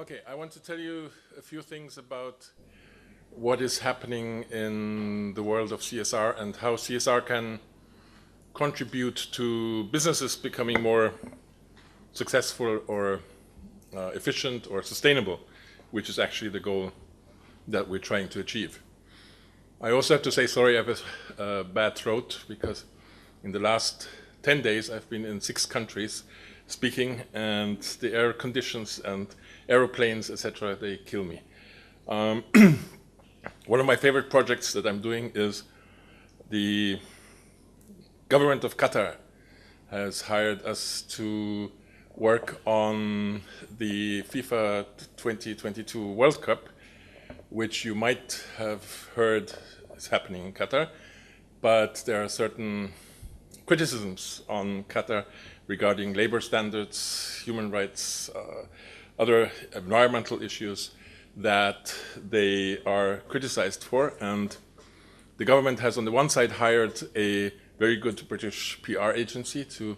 Okay, I want to tell you a few things about what is happening in the world of CSR and how CSR can contribute to businesses becoming more successful or efficient or sustainable, which is actually the goal that we're trying to achieve. I also have to say sorry, I have a bad throat because in the last 10 days I've been in 6 countries speaking, and the air conditions and aeroplanes, etc., they kill me. One of my favorite projects that I'm doing is the government of Qatar has hired us to work on the FIFA 2022 World Cup, which you might have heard is happening in Qatar, but there are certain criticisms on Qatar regarding labor standards, human rights, other environmental issues that they are criticized for. And the government has on the one side hired a very good British PR agency to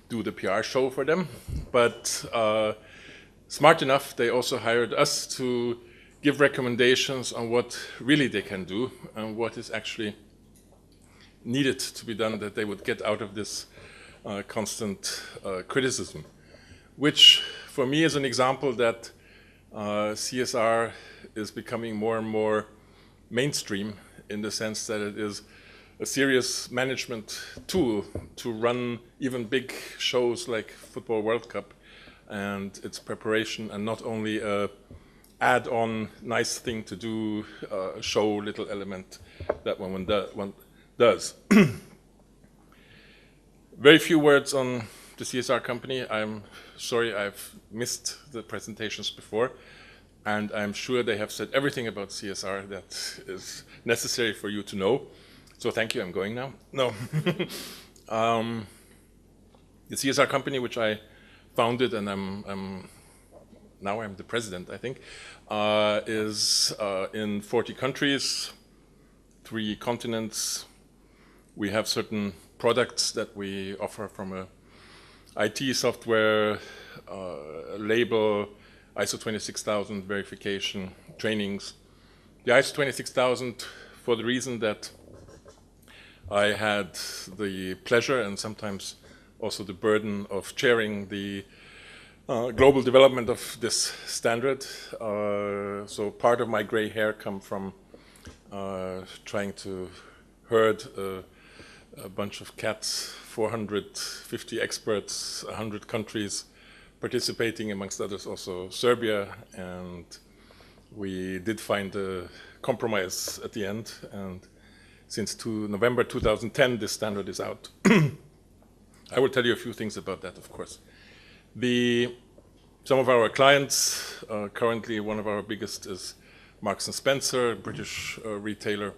do the PR show for them, but smart enough, they also hired us to give recommendations on what really they can do and what is actually needed to be done, that they would get out of this constant criticism, which for me is an example that CSR is becoming more and more mainstream in the sense that it is a serious management tool to run even big shows like Football World Cup and its preparation, and not only a add-on nice thing to do, show little element that one does. Very few words on the CSR company. I'm sorry I've missed the presentations before, and I'm sure they have said everything about CSR that is necessary for you to know. So thank you, I'm going now. No. The CSR company, which I founded, and I'm the president, I think, is in 40 countries, 3 continents. We have certain products that we offer from a IT software, label, ISO 26000 verification, trainings. The ISO 26000 for the reason that I had the pleasure and sometimes also the burden of chairing the global development of this standard. So part of my gray hair come from trying to herd a bunch of cats, 450 experts, 100 countries participating, amongst others also Serbia, and we did find a compromise at the end, and since November 2010 this standard is out. I will tell you a few things about that, of course. Some of our clients, currently one of our biggest is Marks & Spencer, a British retailer.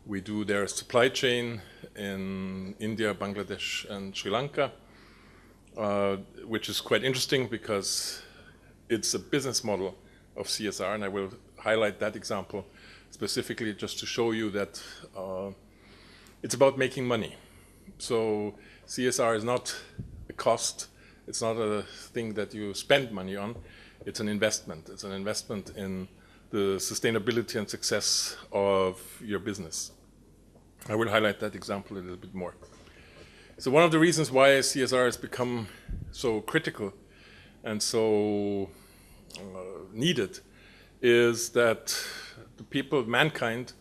We do their supply chain in India, Bangladesh, and Sri Lanka, which is quite interesting because it's a business model of CSR, and I will highlight that example specifically just to show you that it's about making money. So CSR is not a cost, it's not a thing that you spend money on, it's an investment. It's an investment in the sustainability and success of your business. I will highlight that example a little bit more. So one of the reasons why CSR has become so critical and so needed is that the people, mankind,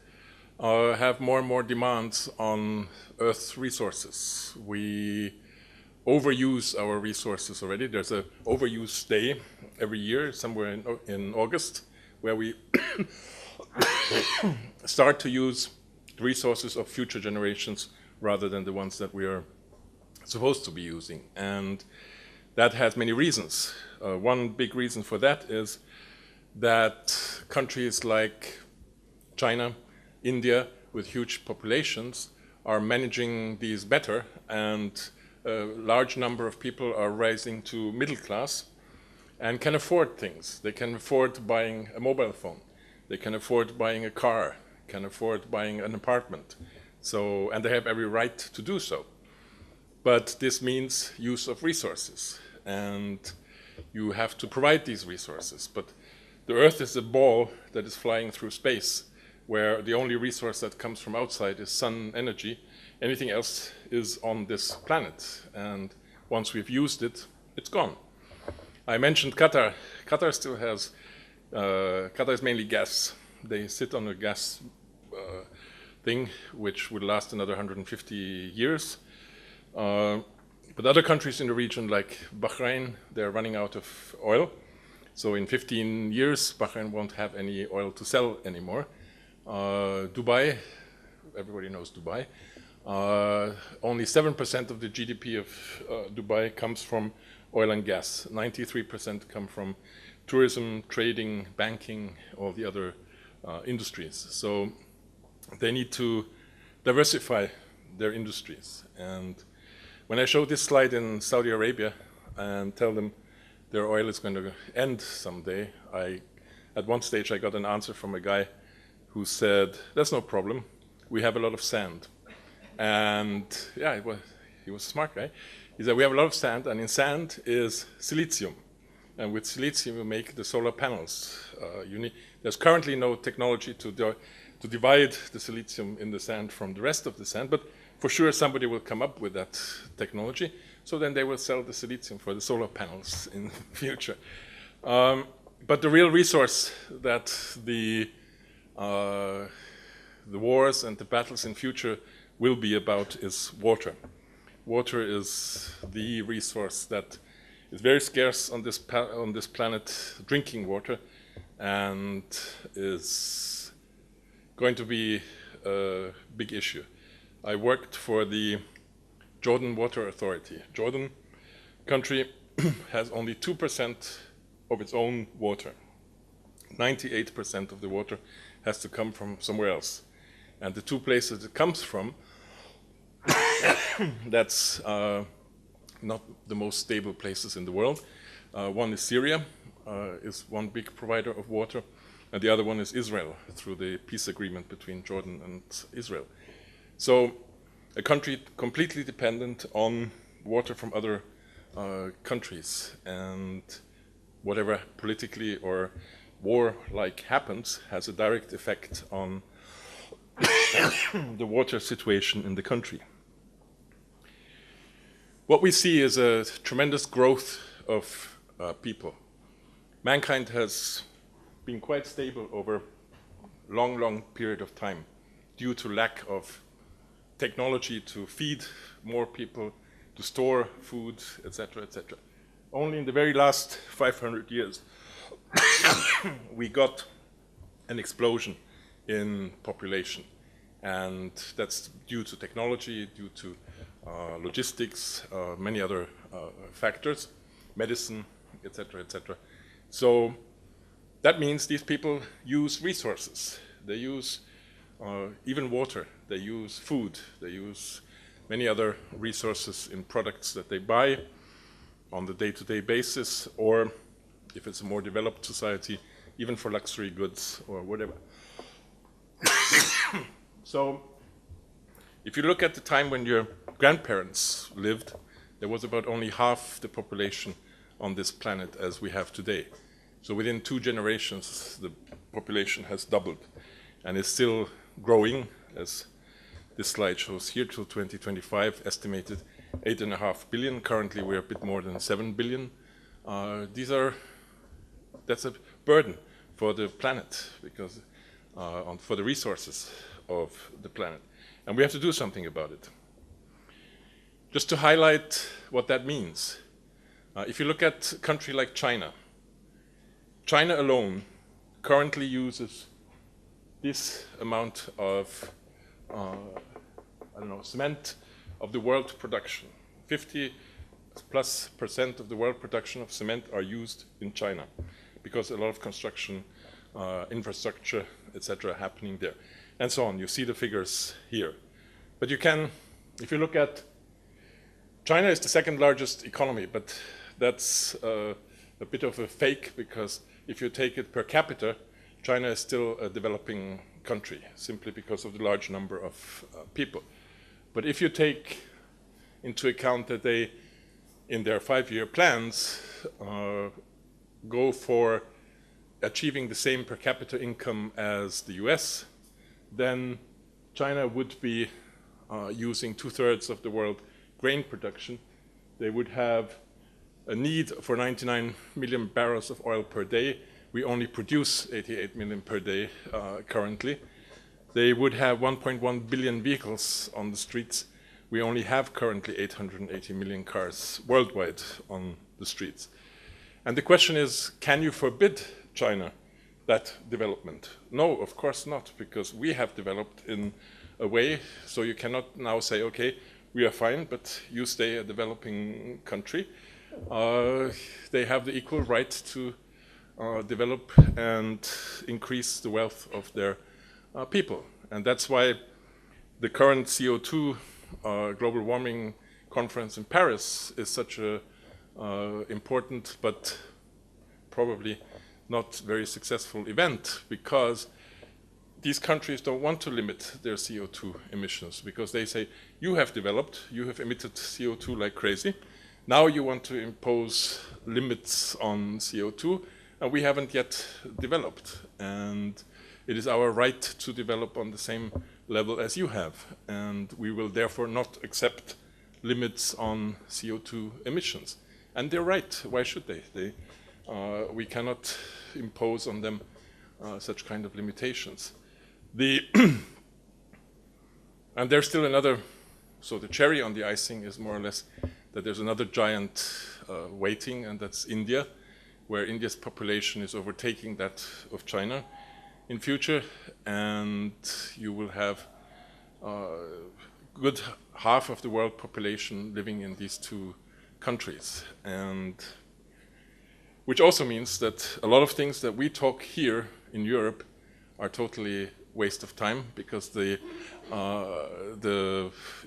have more and more demands on Earth's resources. We overuse our resources already. There's an overuse day every year, somewhere in August, where we start to use the resources of future generations rather than the ones that we are supposed to be using. And that has many reasons. One big reason for that is that countries like China, India, with huge populations, are managing these better, and a large number of people are rising to middle class and can afford things. They can afford buying a mobile phone. They can afford buying a car, can afford buying an apartment. So, and they have every right to do so. But this means use of resources, and you have to provide these resources. But the Earth is a ball that is flying through space, where the only resource that comes from outside is sun energy. Anything else is on this planet, and once we've used it, it's gone. I mentioned Qatar. Qatar still has, Qatar is mainly gas. They sit on a gas thing, which would last another 150 years. But other countries in the region, like Bahrain, they're running out of oil. So in 15 years, Bahrain won't have any oil to sell anymore. Dubai, everybody knows Dubai. Only 7% of the GDP of Dubai comes from oil and gas. 93% come from tourism, trading, banking, all the other industries. So they need to diversify their industries. And when I show this slide in Saudi Arabia and tell them their oil is going to end someday, at one stage I got an answer from a guy who said, "That's no problem, we have a lot of sand." And yeah, he was a smart guy. He said, "We have a lot of sand, and in sand is silicium. And with silicium you make the solar panels. There's currently no technology to divide the silicium in the sand from the rest of the sand, but for sure somebody will come up with that technology, so then they will sell the silicium for the solar panels in the future." But the real resource that the wars and the battles in future will be about is water. Water is the resource that is very scarce on this planet, drinking water, and is going to be a big issue. I worked for the Jordan Water Authority. Jordan country has only 2% of its own water. 98% of the water has to come from somewhere else. And the two places it comes from, that's not the most stable places in the world. One is Syria, is one big provider of water, and the other one is Israel, through the peace agreement between Jordan and Israel. So a country completely dependent on water from other countries, and whatever politically or war-like happens has a direct effect on the water situation in the country. What we see is a tremendous growth of people. Mankind has been quite stable over a long, long period of time due to lack of technology to feed more people, to store food, etc., etc. Only in the very last 500 years we got an explosion in population, and that's due to technology, due to logistics, many other factors, medicine, etc., etc. So that means these people use resources. They use even water, they use food, they use many other resources in products that they buy on the day-to-day basis, or if it's a more developed society, even for luxury goods or whatever. So if you look at the time when your grandparents lived, there was about only half the population on this planet as we have today. So within 2 generations, the population has doubled and is still growing, as this slide shows here, till 2025, estimated 8.5 billion. Currently, we're a bit more than 7 billion. That's a burden for the planet, because for the resources of the planet. And we have to do something about it. Just to highlight what that means, if you look at a country like China, China alone currently uses this amount of, cement of the world production. 50+ % of the world production of cement are used in China, because a lot of construction, infrastructure, etc. happening there, and so on. You see the figures here. But you can, if you look at, China is the 2nd largest economy, but that's a bit of a fake, because if you take it per capita, China is still a developing country, simply because of the large number of people. But if you take into account that they, in their 5-year plans, go for achieving the same per capita income as the US, then China would be using 2/3 of the world grain production. They would have a need for 99 million barrels of oil per day. We only produce 88 million per day currently. They would have 1.1 billion vehicles on the streets. We only have currently 880 million cars worldwide on the streets. And the question is, can you forbid China that development? No, of course not, because we have developed in a way, so you cannot now say, okay, we are fine, but you stay a developing country. They have the equal right to develop and increase the wealth of their people. And that's why the current CO2 global warming conference in Paris is such a important but probably not very successful event, because these countries don't want to limit their CO2 emissions, because they say, you have developed, you have emitted CO2 like crazy. Now you want to impose limits on CO2, and we haven't yet developed. And it is our right to develop on the same level as you have. And we will therefore not accept limits on CO2 emissions. And they're right. Why should they? We cannot impose on them such kind of limitations. And there's still another, so the cherry on the icing is more or less that there's another giant waiting, and that's India, where India's population is overtaking that of China in future, and you will have good half of the world population living in these two countries. And which also means that a lot of things that we talk here in Europe are totally waste of time, because the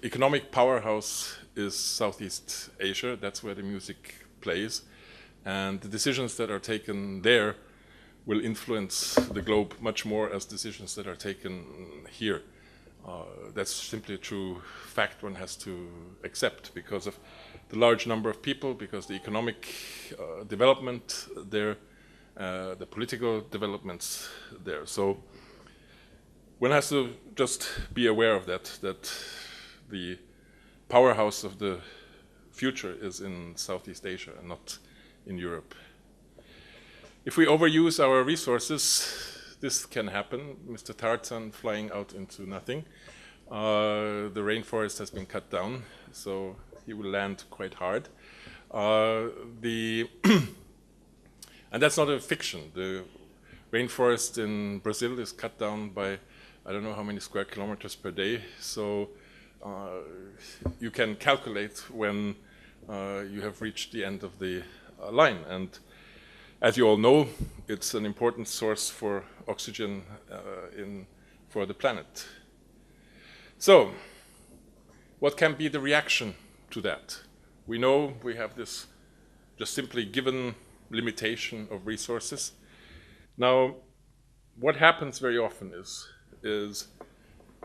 economic powerhouse is Southeast Asia. That's where the music plays. And the decisions that are taken there will influence the globe much more as decisions that are taken here. That's simply a true fact one has to accept because of the large number of people, because the economic development there, the political developments there. So one has to just be aware of that the powerhouse of the future is in Southeast Asia and not in Europe. If we overuse our resources, this can happen. Mr. Tarzan flying out into nothing. The rainforest has been cut down, so he will land quite hard. And that's not a fiction. The rainforest in Brazil is cut down by I don't know how many square kilometers per day. So you can calculate when you have reached the end of the line. And as you all know, it's an important source for oxygen for the planet. So what can be the reaction to that? We know we have this just simply given limitation of resources. Now, what happens very often is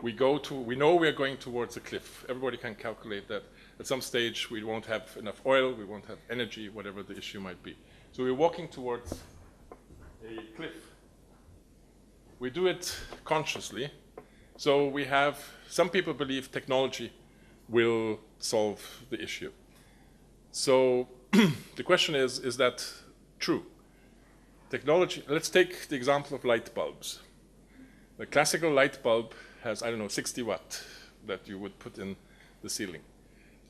we know we are going towards a cliff. Everybody can calculate that at some stage we won't have enough oil, we won't have energy, whatever the issue might be. So we're walking towards a cliff. We do it consciously. So we have, some people believe technology will solve the issue. So the question is that true? Technology, let's take the example of light bulbs. The classical light bulb has, I don't know, 60 watt that you would put in the ceiling.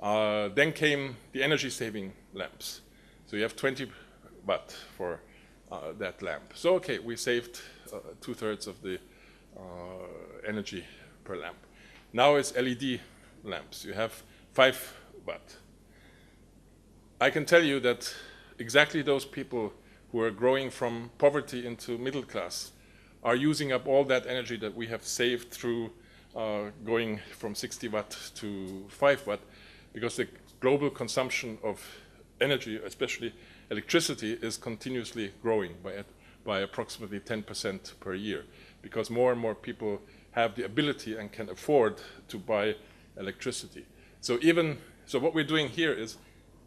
Then came the energy-saving lamps. So you have 20 watt for that lamp. So okay, we saved 2/3 of the energy per lamp. Now it's LED lamps. You have 5 watt. I can tell you that exactly those people who are growing from poverty into middle class are using up all that energy that we have saved through going from 60 watt to 5 watt, because the global consumption of energy, especially electricity, is continuously growing by approximately 10% per year, because more and more people have the ability and can afford to buy electricity. So what we're doing here is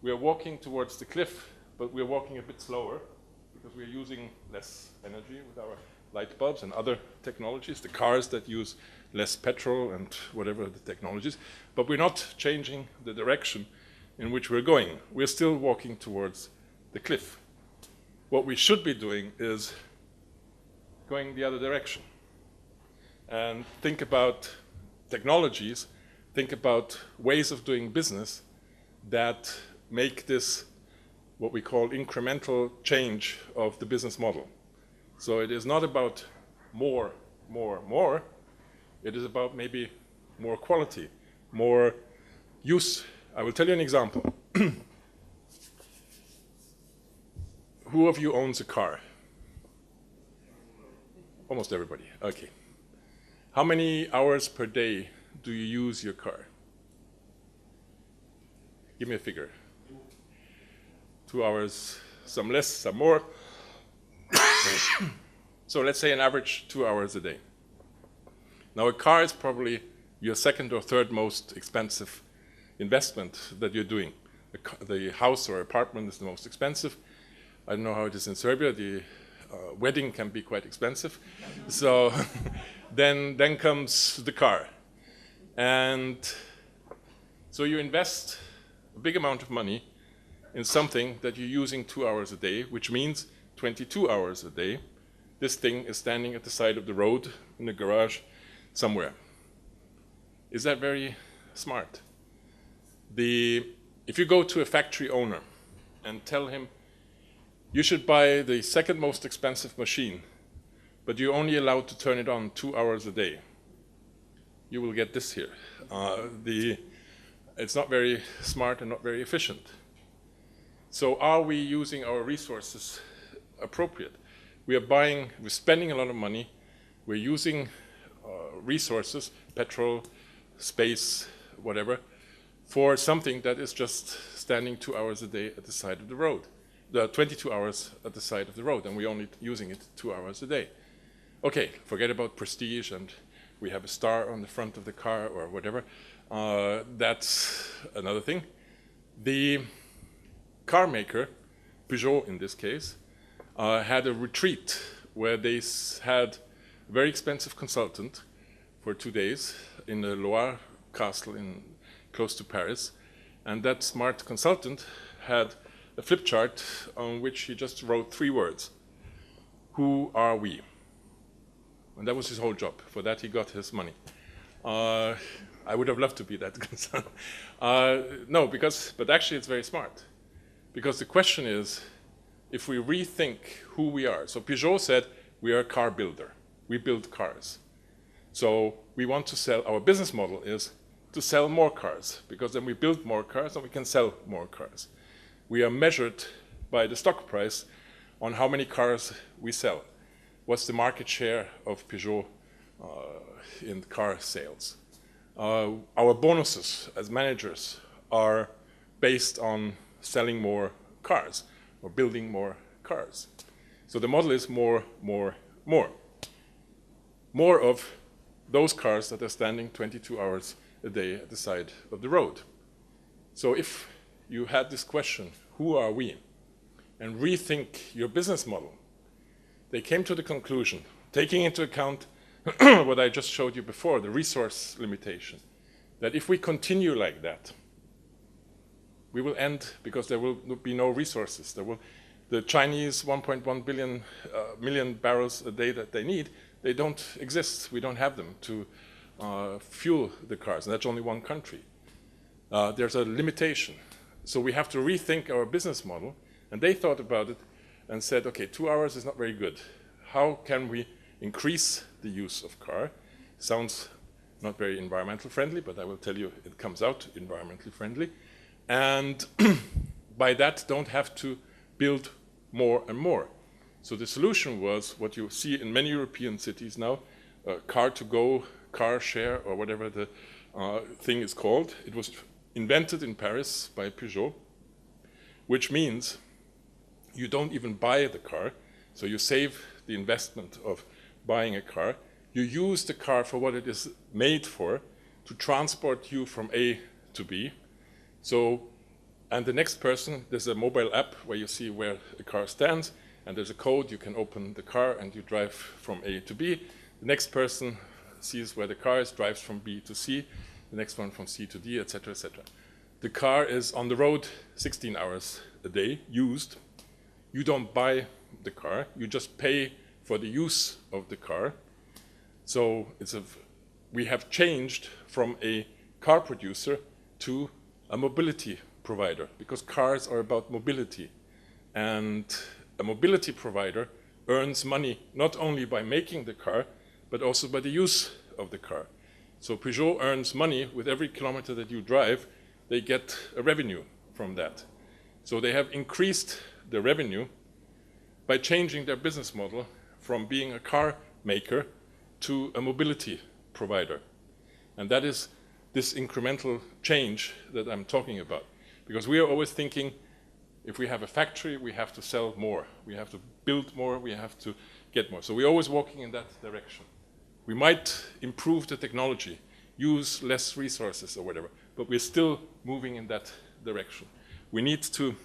we are walking towards the cliff, but we're walking a bit slower. because we're using less energy with our light bulbs and other technologies, the cars that use less petrol and whatever the technologies, but we're not changing the direction in which we're going. We're still walking towards the cliff. What we should be doing is going the other direction and think about technologies, think about ways of doing business that make this what we call incremental change of the business model. So it is not about more. It is about maybe more quality, more use. I will tell you an example. Who of you owns a car? Almost everybody. Okay. How many hours per day do you use your car? Give me a figure. 2 hours, some less, some more. So let's say an average 2 hours a day. Now a car is probably your second or third most expensive investment that you're doing. The house or apartment is the most expensive. I don't know how it is in Serbia. The wedding can be quite expensive. So then comes the car. And so you invest a big amount of money in something that you're using 2 hours a day, which means 22 hours a day. This thing is standing at the side of the road in a garage somewhere. Is that very smart? If you go to a factory owner and tell him, you should buy the second most expensive machine, but you're only allowed to turn it on 2 hours a day, you will get this here. It's not very smart and not very efficient. So are we using our resources appropriate? We're spending a lot of money, we're using resources, petrol, space, whatever, for something that is just standing 2 hours a day at the side of the road. 22 hours at the side of the road, and we're only using it 2 hours a day. Okay, forget about prestige and we have a star on the front of the car or whatever. That's another thing. The car maker, Peugeot in this case, had a retreat where they had a very expensive consultant for 2 days in the Loire castle close to Paris. And that smart consultant had a flip chart on which he just wrote 3 words. Who are we? And that was his whole job. For that he got his money. I would have loved to be that consultant. No, but actually it's very smart. Because the question is, if we rethink who we are. So Peugeot said, we are a car builder. We build cars. So we want to sell, our business model is to sell more cars, because then we build more cars and we can sell more cars. We are measured by the stock price on how many cars we sell. What's the market share of Peugeot in car sales? Our bonuses as managers are based on selling more cars or building more cars. So the model is more. More of those cars that are standing 22 hours a day at the side of the road. So if you had this question, who are we? And rethink your business model, they came to the conclusion, taking into account what I just showed you before, the resource limitation, that if we continue like that, we will end because there will be no resources. The Chinese 1.1 million barrels a day that they need, they don't exist. We don't have them to fuel the cars, and that's only one country. There's a limitation. So we have to rethink our business model, and they thought about it and said, okay, 2 hours is not very good. How can we increase the use of car? Sounds not very environmental friendly, but I will tell you it comes out environmentally friendly. And by that, don't have to build more and more. So the solution was what you see in many European cities now, car-to-go, car share, or whatever the thing is called. It was invented in Paris by Peugeot, which means you don't even buy the car, so you save the investment of buying a car. You use the car for what it is made for, to transport you from A to B. So, and the next person, there's a mobile app where you see where the car stands, and there's a code, you can open the car and you drive from A to B. The next person sees where the car is, drives from B to C, the next one from C to D, etc., etc. The car is on the road 16 hours a day, used. You don't buy the car, you just pay for the use of the car. So we have changed from a car producer to a mobility provider, because cars are about mobility. And a mobility provider earns money not only by making the car, but also by the use of the car. So Peugeot earns money with every kilometer that you drive. They get a revenue from that. So they have increased their revenue by changing their business model from being a car maker to a mobility provider. And that is this incremental change that I'm talking about. Because we are always thinking, if we have a factory, we have to sell more. We have to build more, we have to get more. So we're always walking in that direction. We might improve the technology, use less resources or whatever, but we're still moving in that direction. We need to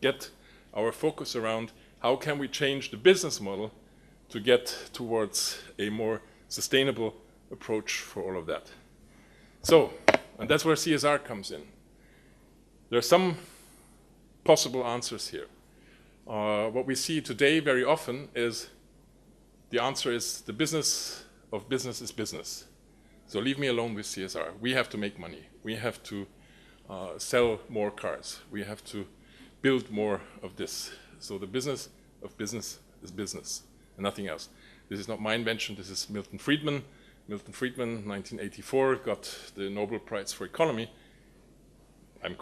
get our focus around how can we change the business model to get towards a more sustainable approach for all of that. So, and that's where CSR comes in. There are some possible answers here. What we see today very often is the answer is the business of business is business. So leave me alone with CSR. We have to make money. We have to sell more cars. We have to build more of this. So the business of business is business and nothing else. This is not my invention. This is Milton Friedman. Milton Friedman, 1984, got the Nobel Prize for Economy. I'm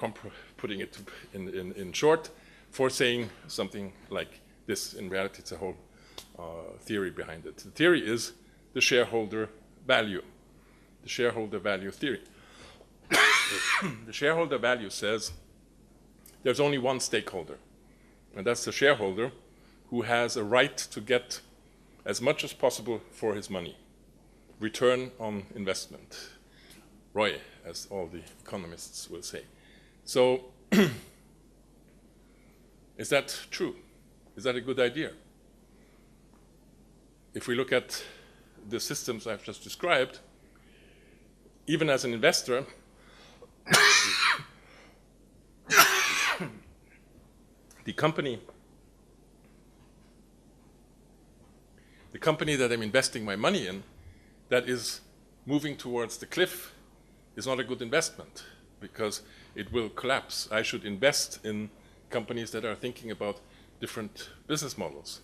putting it in short for saying something like this. In reality, it's a whole theory behind it. The theory is the shareholder value, the shareholder value theory. The shareholder value says there's only one stakeholder, and that's the shareholder who has a right to get as much as possible for his money. Return on investment, ROI, as all the economists will say. So, is that true? Is that a good idea? If we look at the systems I've just described, even as an investor, the company that I'm investing my money in, that is moving towards the cliff, is not a good investment because it will collapse. I should invest in companies that are thinking about different business models,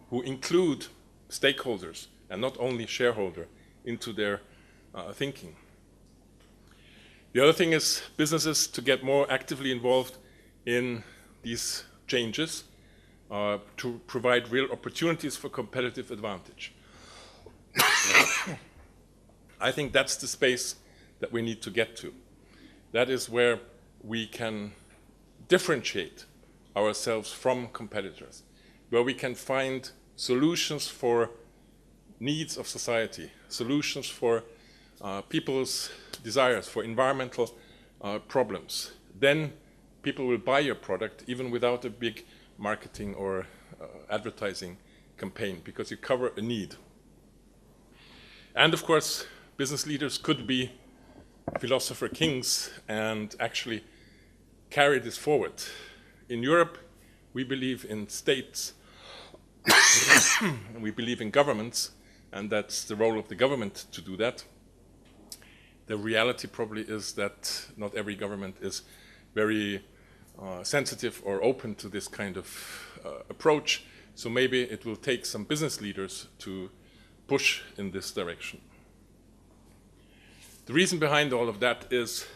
who include stakeholders and not only shareholder into their thinking. The other thing is businesses to get more actively involved in these changes to provide real opportunities for competitive advantage. I think that's the space that we need to get to. That is where we can differentiate ourselves from competitors, where we can find solutions for needs of society, solutions for people's desires, for environmental problems. Then people will buy your product even without a big marketing or advertising campaign, because you cover a need. And of course, business leaders could be philosopher kings and actually carry this forward. In Europe, we believe in states, and we believe in governments, and that's the role of the government to do that. The reality probably is that not every government is very sensitive or open to this kind of approach, so maybe it will take some business leaders to push in this direction. The reason behind all of that is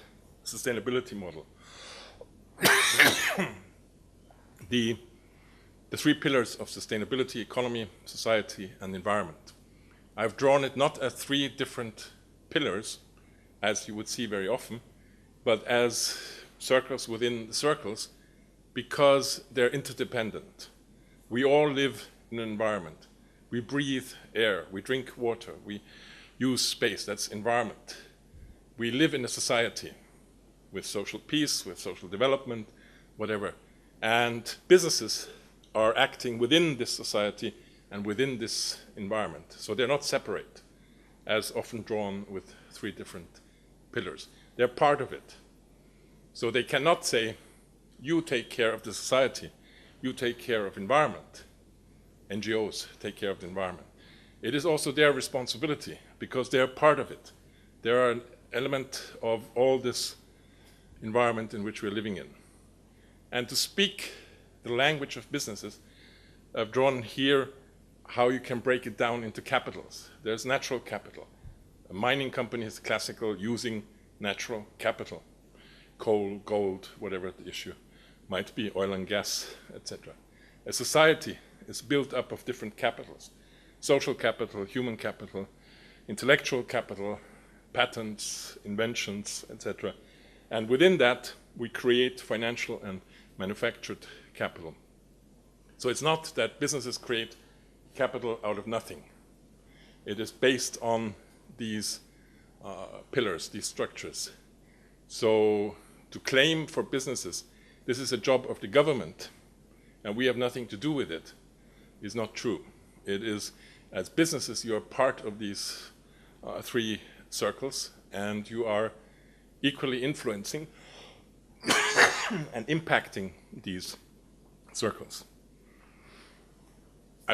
sustainability model. The three pillars of sustainability: economy, society, and environment. I've drawn it not as three different pillars, as you would see very often, but as circles within the circles, because they're interdependent. We all live in an environment. We breathe air, we drink water, we use space, that's environment. We live in a society with social peace, with social development, whatever. And businesses are acting within this society and within this environment. So they're not separate, as often drawn with three different pillars. They're part of it. So they cannot say, you take care of the society, you take care of environment. NGOs take care of the environment. It is also their responsibility because they are part of it. They are an element of all this environment in which we're living in. And to speak the language of businesses, I've drawn here how you can break it down into capitals. There's natural capital. A mining company is classical, using natural capital. Coal, gold, whatever the issue might be, oil and gas, etc. A society is built up of different capitals. Social capital, human capital, intellectual capital, patents, inventions, etc. And within that, we create financial and manufactured capital. So it's not that businesses create capital out of nothing. It is based on these pillars, these structures. So to claim for businesses, this is a job of the government, and we have nothing to do with it, is not true. It is, as businesses, you are part of these three circles, and you are equally influencing and impacting these circles.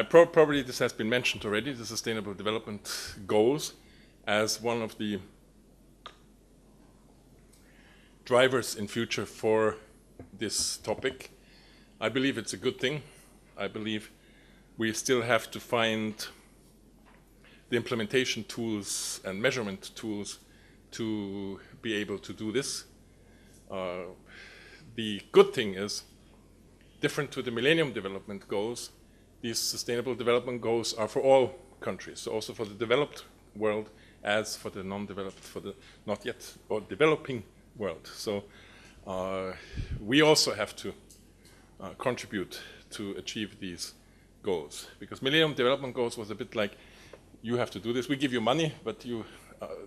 Probably this has been mentioned already, the Sustainable Development Goals, as one of the drivers in future for this topic. I believe it's a good thing. I believe we still have to find the implementation tools and measurement tools to be able to do this. The good thing is, different to the Millennium Development Goals, these Sustainable Development Goals are for all countries, so also for the developed world as for the non-developed, for the not yet or developing world. So we also have to contribute to achieve these goals, because Millennium Development Goals was a bit like, you have to do this, we give you money, but you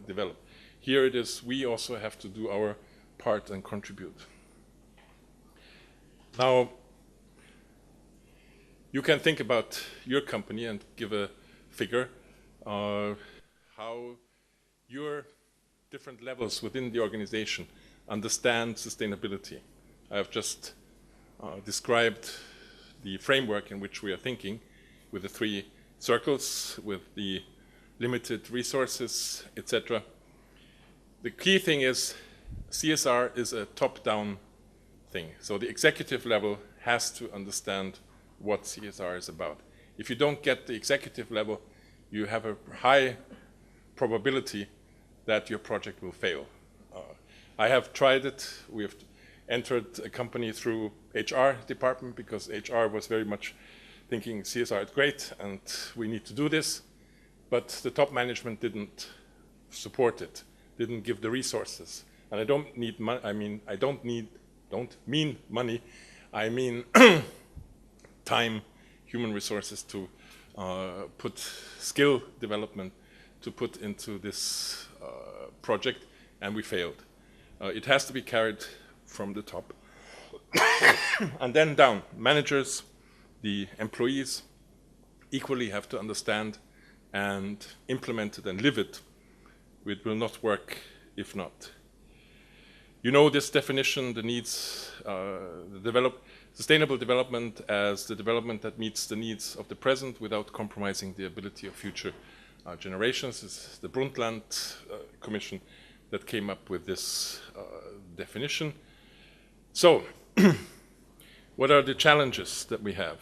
develop. Here it is, we also have to do our part and contribute. Now, you can think about your company and give a figure how your different levels within the organization understand sustainability. I have just described the framework in which we are thinking with the three circles, with the limited resources, etc. The key thing is CSR is a top-down thing. So the executive level has to understand what CSR is about. If you don't get the executive level, you have a high probability that your project will fail. I have tried it. We have entered a company through HR department because HR was very much thinking CSR is great and we need to do this, but the top management didn't support it, didn't give the resources. And I don't need money. I mean, I don't mean money. I mean time, human resources to put skill development to put into this project, and we failed. It has to be carried from the top and then down. Managers, the employees equally have to understand and implement it and live it. It will not work if not. You know this definition, the needs, sustainable development as the development that meets the needs of the present without compromising the ability of future generations. It's the Brundtland Commission that came up with this definition. So, what are the challenges that we have?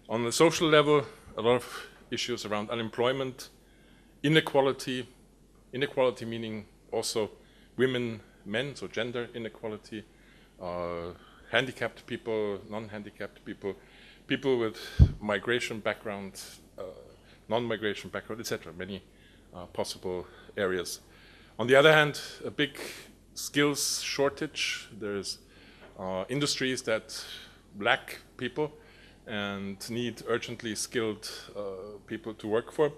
On the social level, a lot of issues around unemployment, inequality meaning also women, men, so gender inequality, handicapped people, non-handicapped people, people with migration background, non-migration background, etc. Many possible areas. On the other hand, a big skills shortage. There's industries that lack people and need urgently skilled people to work for.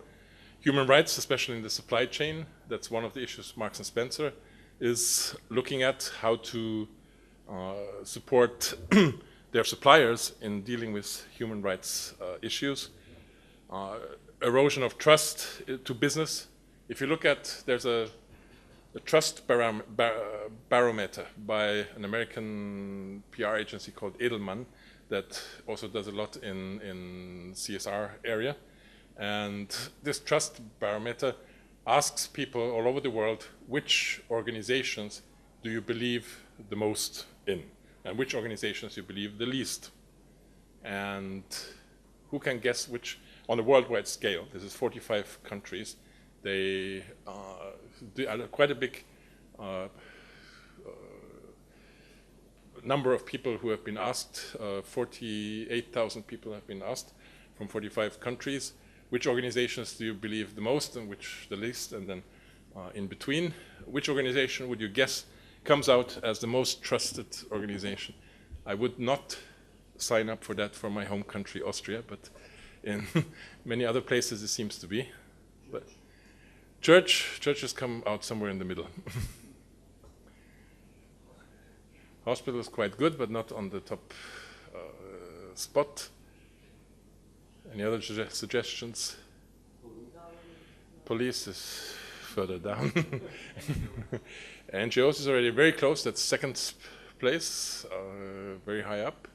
Human rights, especially in the supply chain, that's one of the issues Marks and Spencer is looking at, how to support their suppliers in dealing with human rights issues. Erosion of trust to business. If you look at, there's a trust barometer by an American PR agency called Edelman that also does a lot in CSR area. And this trust barometer asks people all over the world, which organizations do you believe the most in? And which organizations you believe the least? And who can guess which, on a worldwide scale, this is 45 countries, they quite a big number of people who have been asked, 48,000 people have been asked from 45 countries, which organizations do you believe the most and which the least, and then in between, which organization would you guess comes out as the most trusted organization? I would not sign up for that for my home country, Austria, but in many other places it seems to be. But churches come out somewhere in the middle. Hospital is quite good, but not on the top spot. Any other suggestions? Police is further down. NGOs is already very close. That's second place, very high up.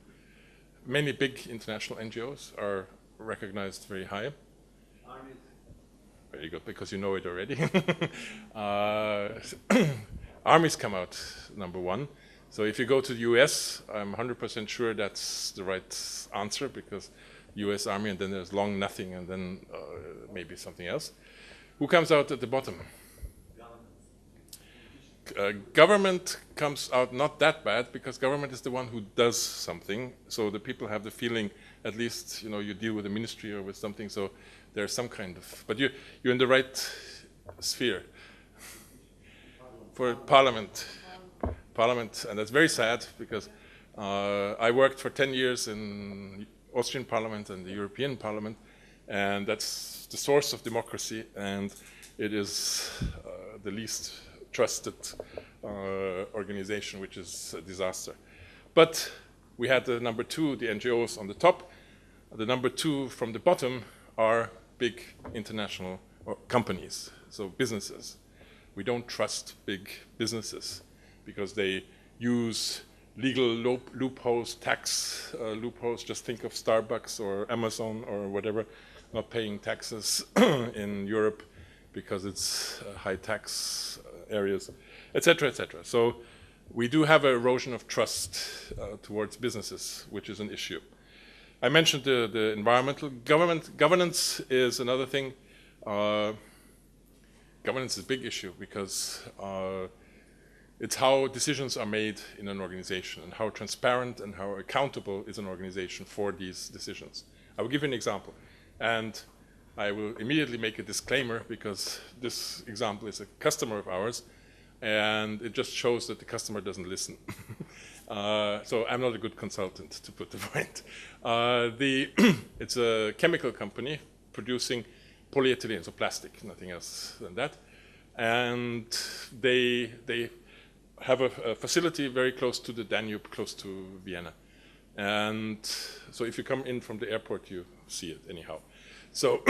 Many big international NGOs are recognized very high. Very good, because you know it already. Armies come out number one. So if you go to the US, I'm 100% sure that's the right answer, because US Army, and then there's long nothing, and then maybe something else. Who comes out at the bottom? Government comes out not that bad, because government is the one who does something. So the people have the feeling, at least, you know, you deal with a ministry or with something, so there's some kind of, but you're in the right sphere. For Parliament, and that's very sad, because I worked for 10 years in Austrian Parliament and the European Parliament, and that's the source of democracy, and it is the least trusted organization, which is a disaster. But we had the number two, the NGOs on the top. The number two from the bottom are big international companies, so businesses. We don't trust big businesses because they use legal loopholes, tax loopholes. Just think of Starbucks or Amazon or whatever, not paying taxes in Europe because it's high tax areas, etc., etc. So we do have an erosion of trust towards businesses, which is an issue. I mentioned the environmental governance is another thing. Governance is a big issue because it's how decisions are made in an organization and how transparent and how accountable is an organization for these decisions. I will give you an example, and I will immediately make a disclaimer because this example is a customer of ours, and it just shows that the customer doesn't listen. So I'm not a good consultant, to put the point. It's a chemical company producing polyethylene, so plastic, nothing else than that. And they have a facility very close to the Danube, close to Vienna. And so if you come in from the airport, you see it anyhow. So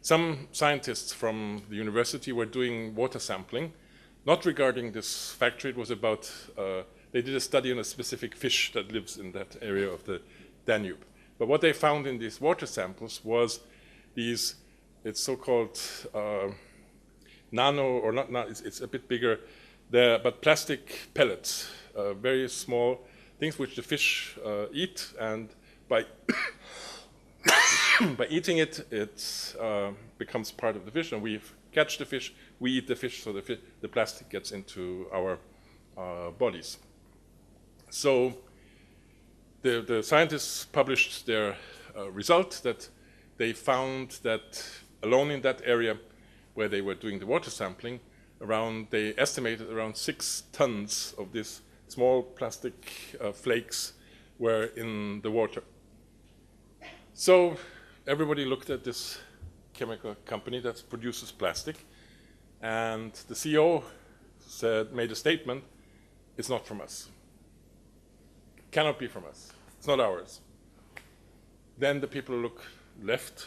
some scientists from the university were doing water sampling, not regarding this factory. It was about, they did a study on a specific fish that lives in that area of the Danube. But what they found in these water samples was these, it's so-called nano, or not, it's a bit bigger, but plastic pellets, very small things which the fish eat, and by by eating it, it becomes part of the fish, and we catch the fish, we eat the fish, so the plastic gets into our bodies. So the scientists published their result that they found that alone in that area where they were doing the water sampling, they estimated around 6 tons of these small plastic flakes were in the water. So everybody looked at this chemical company that produces plastic, and the CEO made a statement, it's not from us. cannot be from us. It's not ours. Then the people look left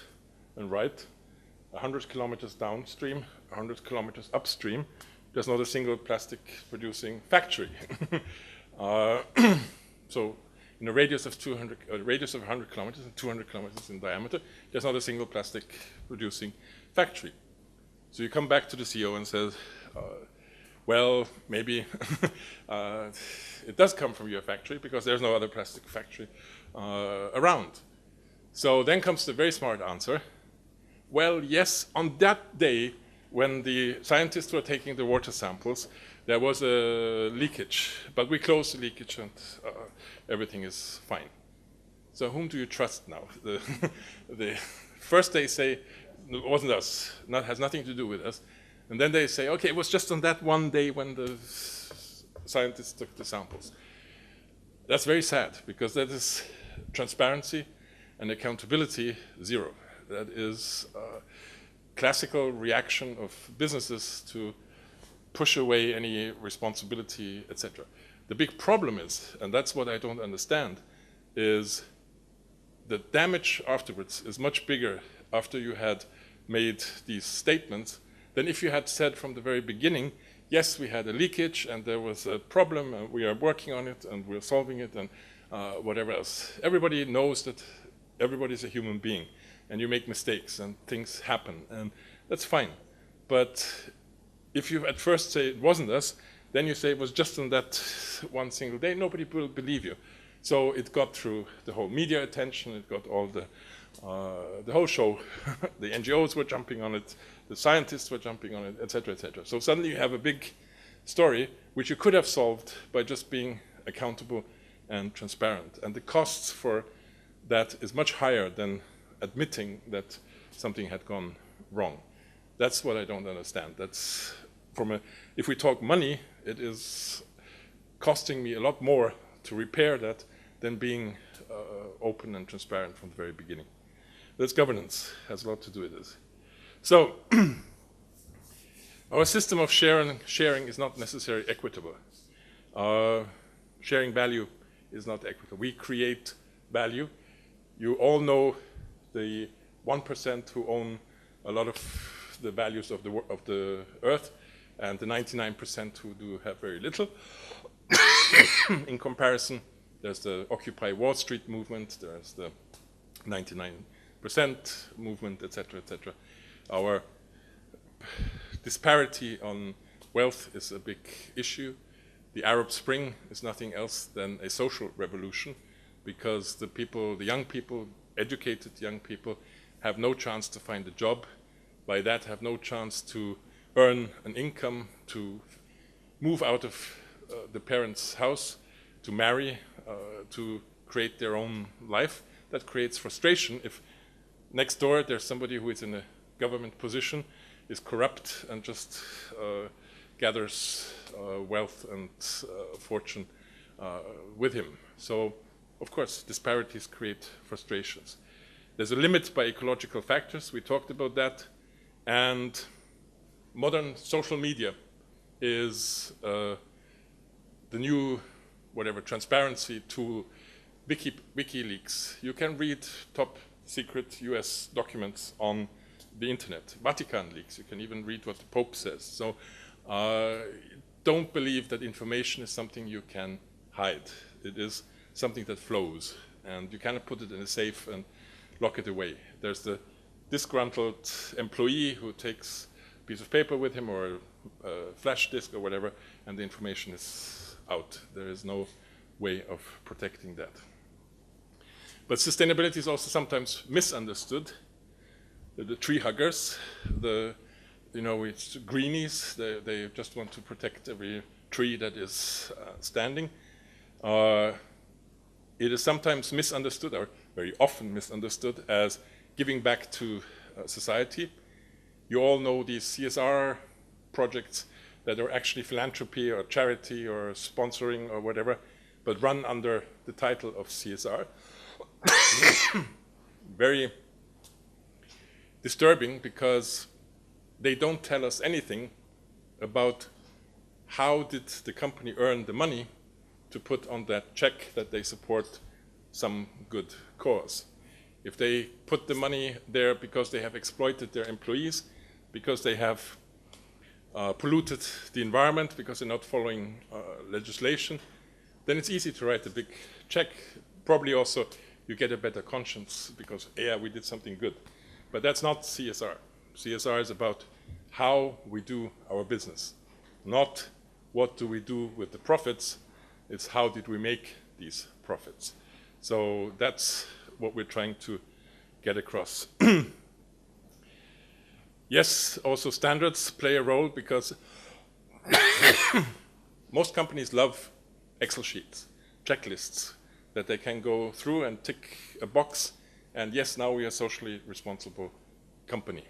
and right, 100 kilometers downstream, 100 kilometers upstream. There's not a single plastic producing factory. So in a radius of 100 kilometers and 200 kilometers in diameter, there's not a single plastic producing factory. So you come back to the CEO and says, well, maybe it does come from your factory because there's no other plastic factory around. So then comes the very smart answer. Well, yes, on that day when the scientists were taking the water samples, there was a leakage, but we closed the leakage and everything is fine. So whom do you trust now? The first they say, it wasn't us, has nothing to do with us. And then they say, okay, it was just on that one day when the scientists took the samples. That's very sad, because that is transparency and accountability zero. That is a classical reaction of businesses to push away any responsibility, etc. The big problem is, and that's what I don't understand, is the damage afterwards is much bigger after you had made these statements than if you had said from the very beginning, yes, we had a leakage and there was a problem and we are working on it and we're solving it and whatever else. Everybody knows that everybody's a human being and you make mistakes and things happen, and that's fine. But if you at first say it wasn't us, then you say it was just on that one single day, nobody will believe you. So it got through the whole media attention, it got all the whole show. The NGOs were jumping on it, the scientists were jumping on it, etc., etc. So suddenly you have a big story which you could have solved by just being accountable and transparent. And the costs for that is much higher than admitting that something had gone wrong. That's what I don't understand. That's if we talk money, it is costing me a lot more to repair that than being open and transparent from the very beginning. That's governance, has a lot to do with this. So, our system of sharing is not necessarily equitable. Sharing value is not equitable. We create value. You all know the 1% who own a lot of the values of the earth, and the 99% who do have very little. In comparison, there's the Occupy Wall Street movement, there's the 99% movement, etc., etc. Our disparity on wealth is a big issue. The Arab Spring is nothing else than a social revolution, because the young people, educated young people, have no chance to find a job. By that, have no chance to earn an income, to move out of the parents' house, to marry, to create their own life. That creates frustration if next door there's somebody who is in a government position, is corrupt, and just gathers wealth and fortune with him. So, of course, disparities create frustrations. There's a limit by ecological factors, we talked about that, and modern social media is the new, transparency tool. WikiLeaks. You can read top secret US documents on the internet. Vatican leaks. You can even read what the Pope says. So don't believe that information is something you can hide. It is something that flows, and you cannot put it in a safe and lock it away. There's the disgruntled employee who takes a piece of paper with him or a flash disk or whatever, and the information is out. There is no way of protecting that. But sustainability is also sometimes misunderstood. The tree huggers, it's greenies, they just want to protect every tree that is standing. It is sometimes misunderstood, or very often misunderstood, as giving back to society. You all know these CSR projects that are actually philanthropy or charity or sponsoring or whatever, but run under the title of CSR. Very disturbing, because they don't tell us anything about how did the company earn the money to put on that check that they support some good cause. If they put the money there because they have exploited their employees, because they have polluted the environment, because they're not following legislation, then it's easy to write a big check. Probably also you get a better conscience because, yeah, we did something good. But that's not CSR. CSR is about how we do our business, not what do we do with the profits. It's how did we make these profits. So that's what we're trying to get across. Yes, also standards play a role because most companies love Excel sheets, checklists that they can go through and tick a box, and yes, now we are a socially responsible company.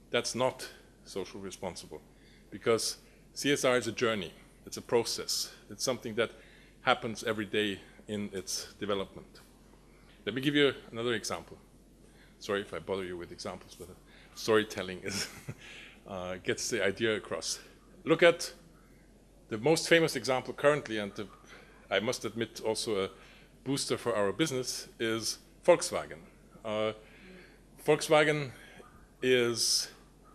That's not social responsible because CSR is a journey, it's a process, it's something that happens every day in its development. Let me give you another example. Sorry if I bother you with examples, but storytelling is gets the idea across. Look at the most famous example currently, and I must admit also a booster for our business, is Volkswagen. Volkswagen is,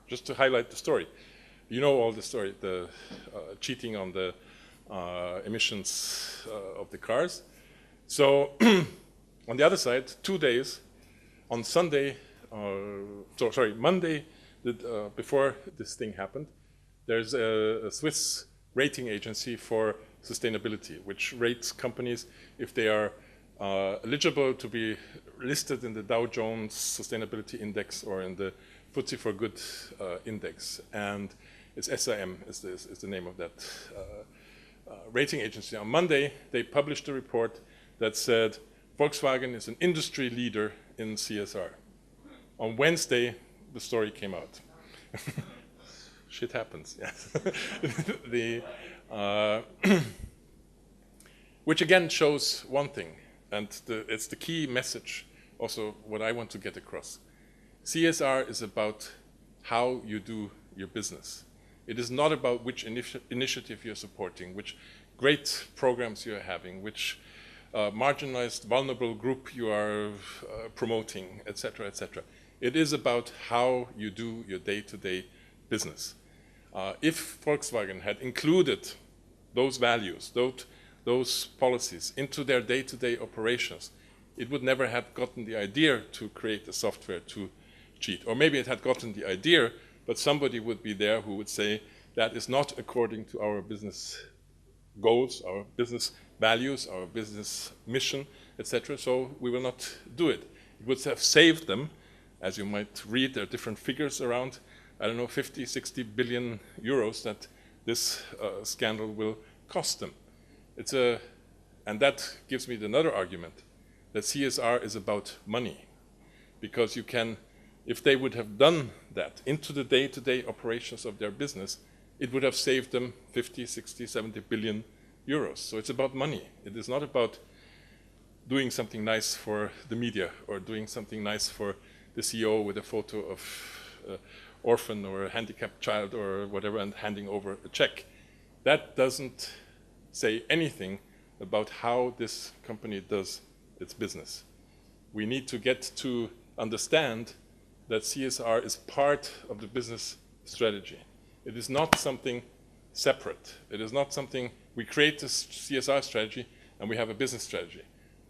just to highlight the story, you know all the story, the cheating on the emissions of the cars. So on the other side, 2 days, on Sunday, Monday, before this thing happened, there's a Swiss rating agency for sustainability, which rates companies if they are eligible to be listed in the Dow Jones Sustainability Index or in the FTSE4Good Index. And it's SIM is the name of that rating agency. On Monday, they published a report that said Volkswagen is an industry leader in CSR. On Wednesday, the story came out. Shit happens, yes. Which again shows one thing, and it's the key message, also what I want to get across. CSR is about how you do your business. It is not about which initiative you're supporting, which great programs you're having, which marginalized, vulnerable group you are promoting, etc., etc. It is about how you do your day-to-day business. If Volkswagen had included those values, those policies into their day-to-day operations, it would never have gotten the idea to create a software to cheat. Or maybe it had gotten the idea, but somebody would be there who would say, that is not according to our business goals, our business values, our business mission, etc. So we will not do it. It would have saved them, as you might read, there are different figures around, I don't know, 50, 60 billion euros that this scandal will cost them. And that gives me another argument, that CSR is about money. Because you can, if they would have done that into the day-to-day operations of their business, it would have saved them 50, 60, 70 billion euros. So it's about money. It is not about doing something nice for the media or doing something nice for the CEO with a photo of an orphan or a handicapped child or whatever and handing over a check. That doesn't say anything about how this company does its business. We need to get to understand that CSR is part of the business strategy. It is not something separate. It is not something, we create this CSR strategy and we have a business strategy.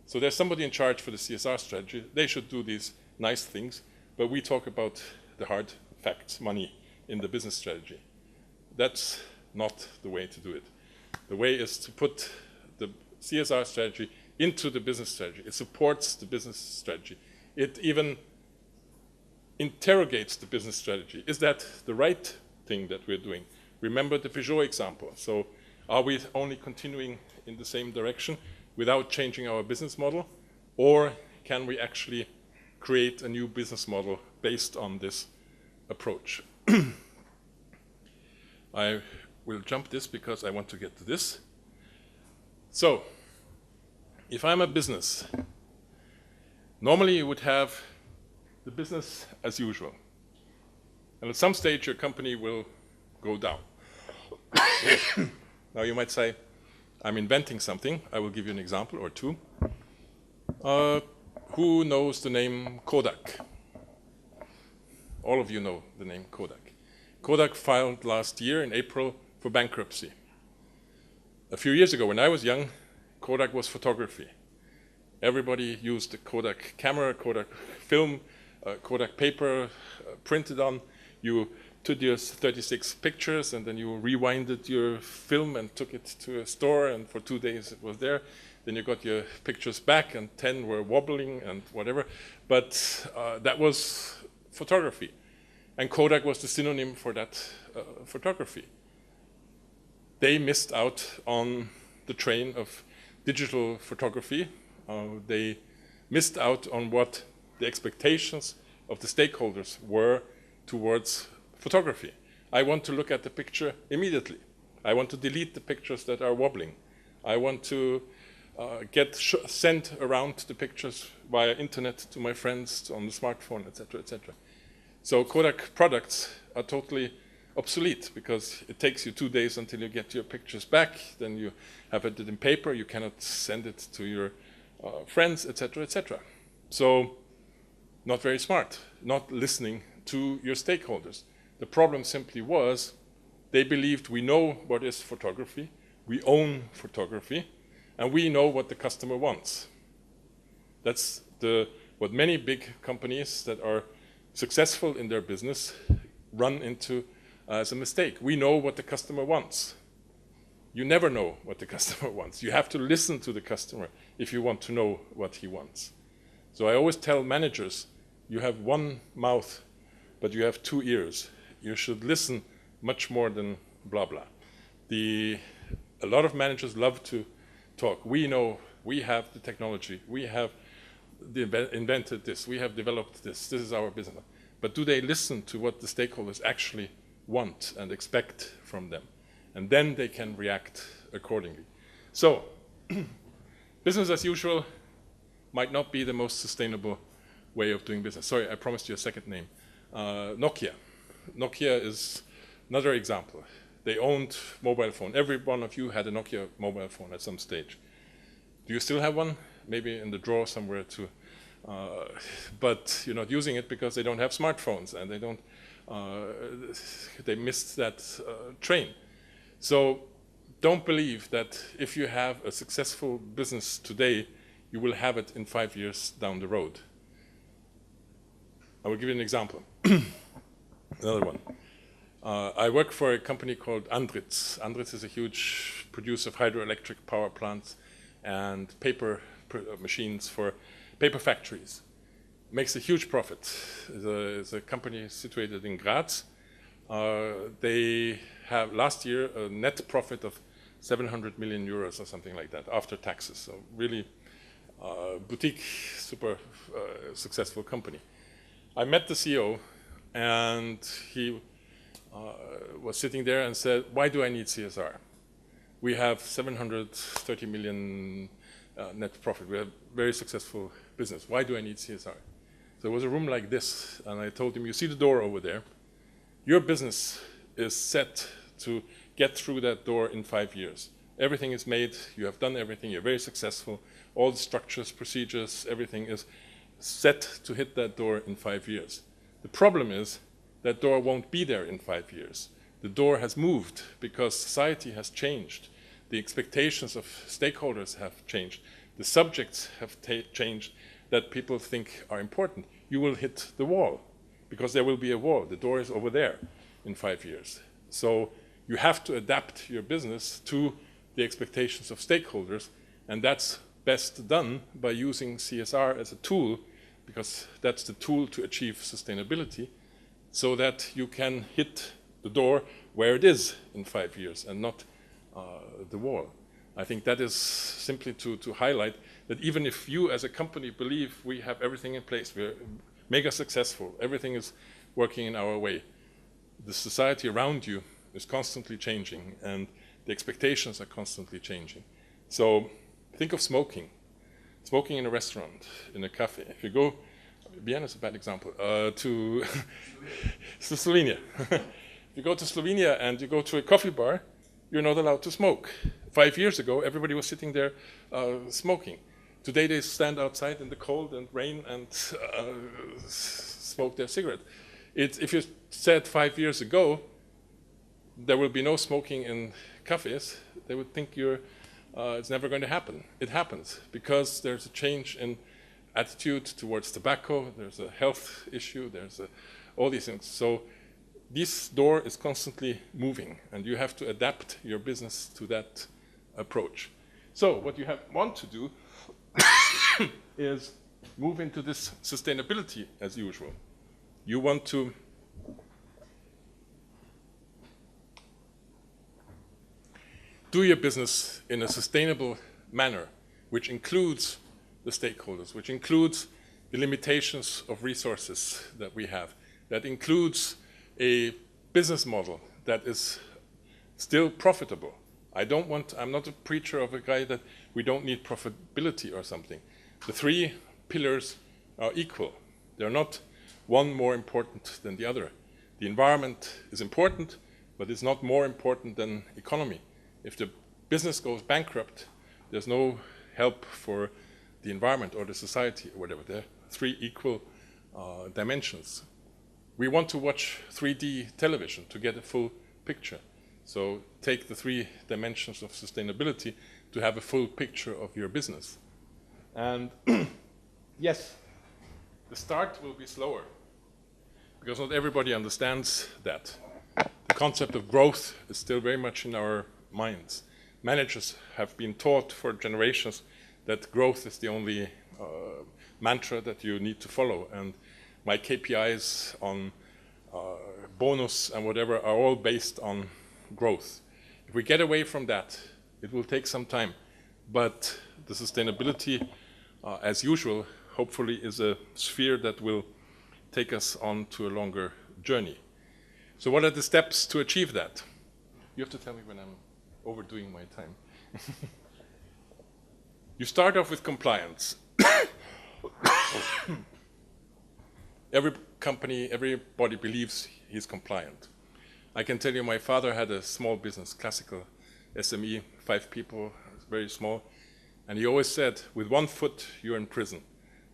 So there's somebody in charge for the CSR strategy. They should do these nice things, but we talk about the hard facts, money, in the business strategy. That's not the way to do it. The way is to put the CSR strategy into the business strategy. It supports the business strategy. It even interrogates the business strategy. Is that the right thing that we're doing? Remember the Peugeot example. So are we only continuing in the same direction without changing our business model? Or can we actually create a new business model based on this approach? I will jump this because I want to get to this. So, if I'm a business, normally you would have the business as usual. And at some stage your company will go down. Now you might say, I'm inventing something. I will give you an example or two. Who knows the name Kodak? All of you know the name Kodak. Kodak filed last year in April for bankruptcy. A few years ago, when I was young, Kodak was photography. Everybody used the Kodak camera, Kodak film, Kodak paper printed on. You took your 36 pictures and then you rewinded your film and took it to a store, and for 2 days it was there. Then you got your pictures back and 10 were wobbling and whatever. But that was photography. And Kodak was the synonym for that photography. They missed out on the train of digital photography. They missed out on what the expectations of the stakeholders were towards photography. I want to look at the picture immediately. I want to delete the pictures that are wobbling. I want to send around the pictures via internet to my friends on the smartphone, etc., etc. So Kodak products are totally obsolete because it takes you 2 days until you get your pictures back. Then you have it in paper. You cannot send it to your friends, etc., etc. So not very smart, not listening to your stakeholders. The problem simply was they believed we know what is photography, we own photography, and we know what the customer wants. That's what many big companies that are successful in their business run into as a mistake. We know what the customer wants. You never know what the customer wants. You have to listen to the customer if you want to know what he wants. So I always tell managers, you have one mouth, but you have 2 ears. You should listen much more than blah, blah. A lot of managers love to talk. We know, we have the technology, we have invented this, we have developed this is our business. But do they listen to what the stakeholders actually want and expect from them? And then they can react accordingly. So, business as usual might not be the most sustainable way of doing business. Sorry, I promised you a second name. Nokia. Nokia is another example. They owned mobile phone. Every one of you had a Nokia mobile phone at some stage. Do you still have one? Maybe in the drawer somewhere too. But you're not using it because they don't have smartphones and they missed that train. So don't believe that if you have a successful business today, you will have it in 5 years down the road. I will give you an example. Another one. I work for a company called Andritz. Andritz is a huge producer of hydroelectric power plants and paper machines for paper factories. Makes a huge profit. It's a company situated in Graz. They have last year a net profit of 700 million euros or something like that after taxes. So really boutique, super successful company. I met the CEO and he was sitting there and said, why do I need CSR? We have 730 million net profit. We have very successful business. Why do I need CSR? So it was a room like this, and I told him, you see the door over there? Your business is set to get through that door in 5 years. Everything is made, you have done everything, you're very successful. All the structures, procedures, everything is set to hit that door in 5 years. The problem is that door won't be there in 5 years. The door has moved because society has changed. The expectations of stakeholders have changed. The subjects have changed that people think are important. You will hit the wall because there will be a wall. The door is over there in 5 years. So you have to adapt your business to the expectations of stakeholders, and that's best done by using CSR as a tool, because that's the tool to achieve sustainability, so that you can hit the door where it is in 5 years and not the wall. I think that is simply to highlight that even if you as a company believe we have everything in place, we're mega successful, everything is working in our way, the society around you is constantly changing and the expectations are constantly changing. So think of smoking. Smoking in a restaurant, in a cafe. If you go, Vienna is a bad example, to Slovenia. If you go to Slovenia and you go to a coffee bar, you're not allowed to smoke. 5 years ago, everybody was sitting there smoking. Today they stand outside in the cold and rain and smoke their cigarette. If you said 5 years ago, there will be no smoking in cafes, they would think it's never going to happen. It happens because there's a change in attitude towards tobacco, there's a health issue, there's all these things. So this door is constantly moving, and you have to adapt your business to that approach. So what you want to do is move into this sustainability as usual. You want to do your business in a sustainable manner, which includes the stakeholders, which includes the limitations of resources that we have, that includes a business model that is still profitable. I'm not a preacher of a guy that we don't need profitability or something. The three pillars are equal. They're not one more important than the other. The environment is important, but it's not more important than economy. If the business goes bankrupt, there's no help for the environment or the society or whatever. They're three equal dimensions. We want to watch 3D television to get a full picture. So take the 3 dimensions of sustainability to have a full picture of your business. And yes, the start will be slower because not everybody understands that. The concept of growth is still very much in our minds. Managers have been taught for generations that growth is the only mantra that you need to follow. And my KPIs on bonus and whatever are all based on growth. If we get away from that, it will take some time. But the sustainability, as usual, hopefully is a sphere that will take us on to a longer journey. So what are the steps to achieve that? You have to tell me when I'm overdoing my time. You start off with compliance. Every company, everybody believes he's compliant. I can tell you my father had a small business, classical SME, 5 people, very small. And he always said, with 1 foot, you're in prison.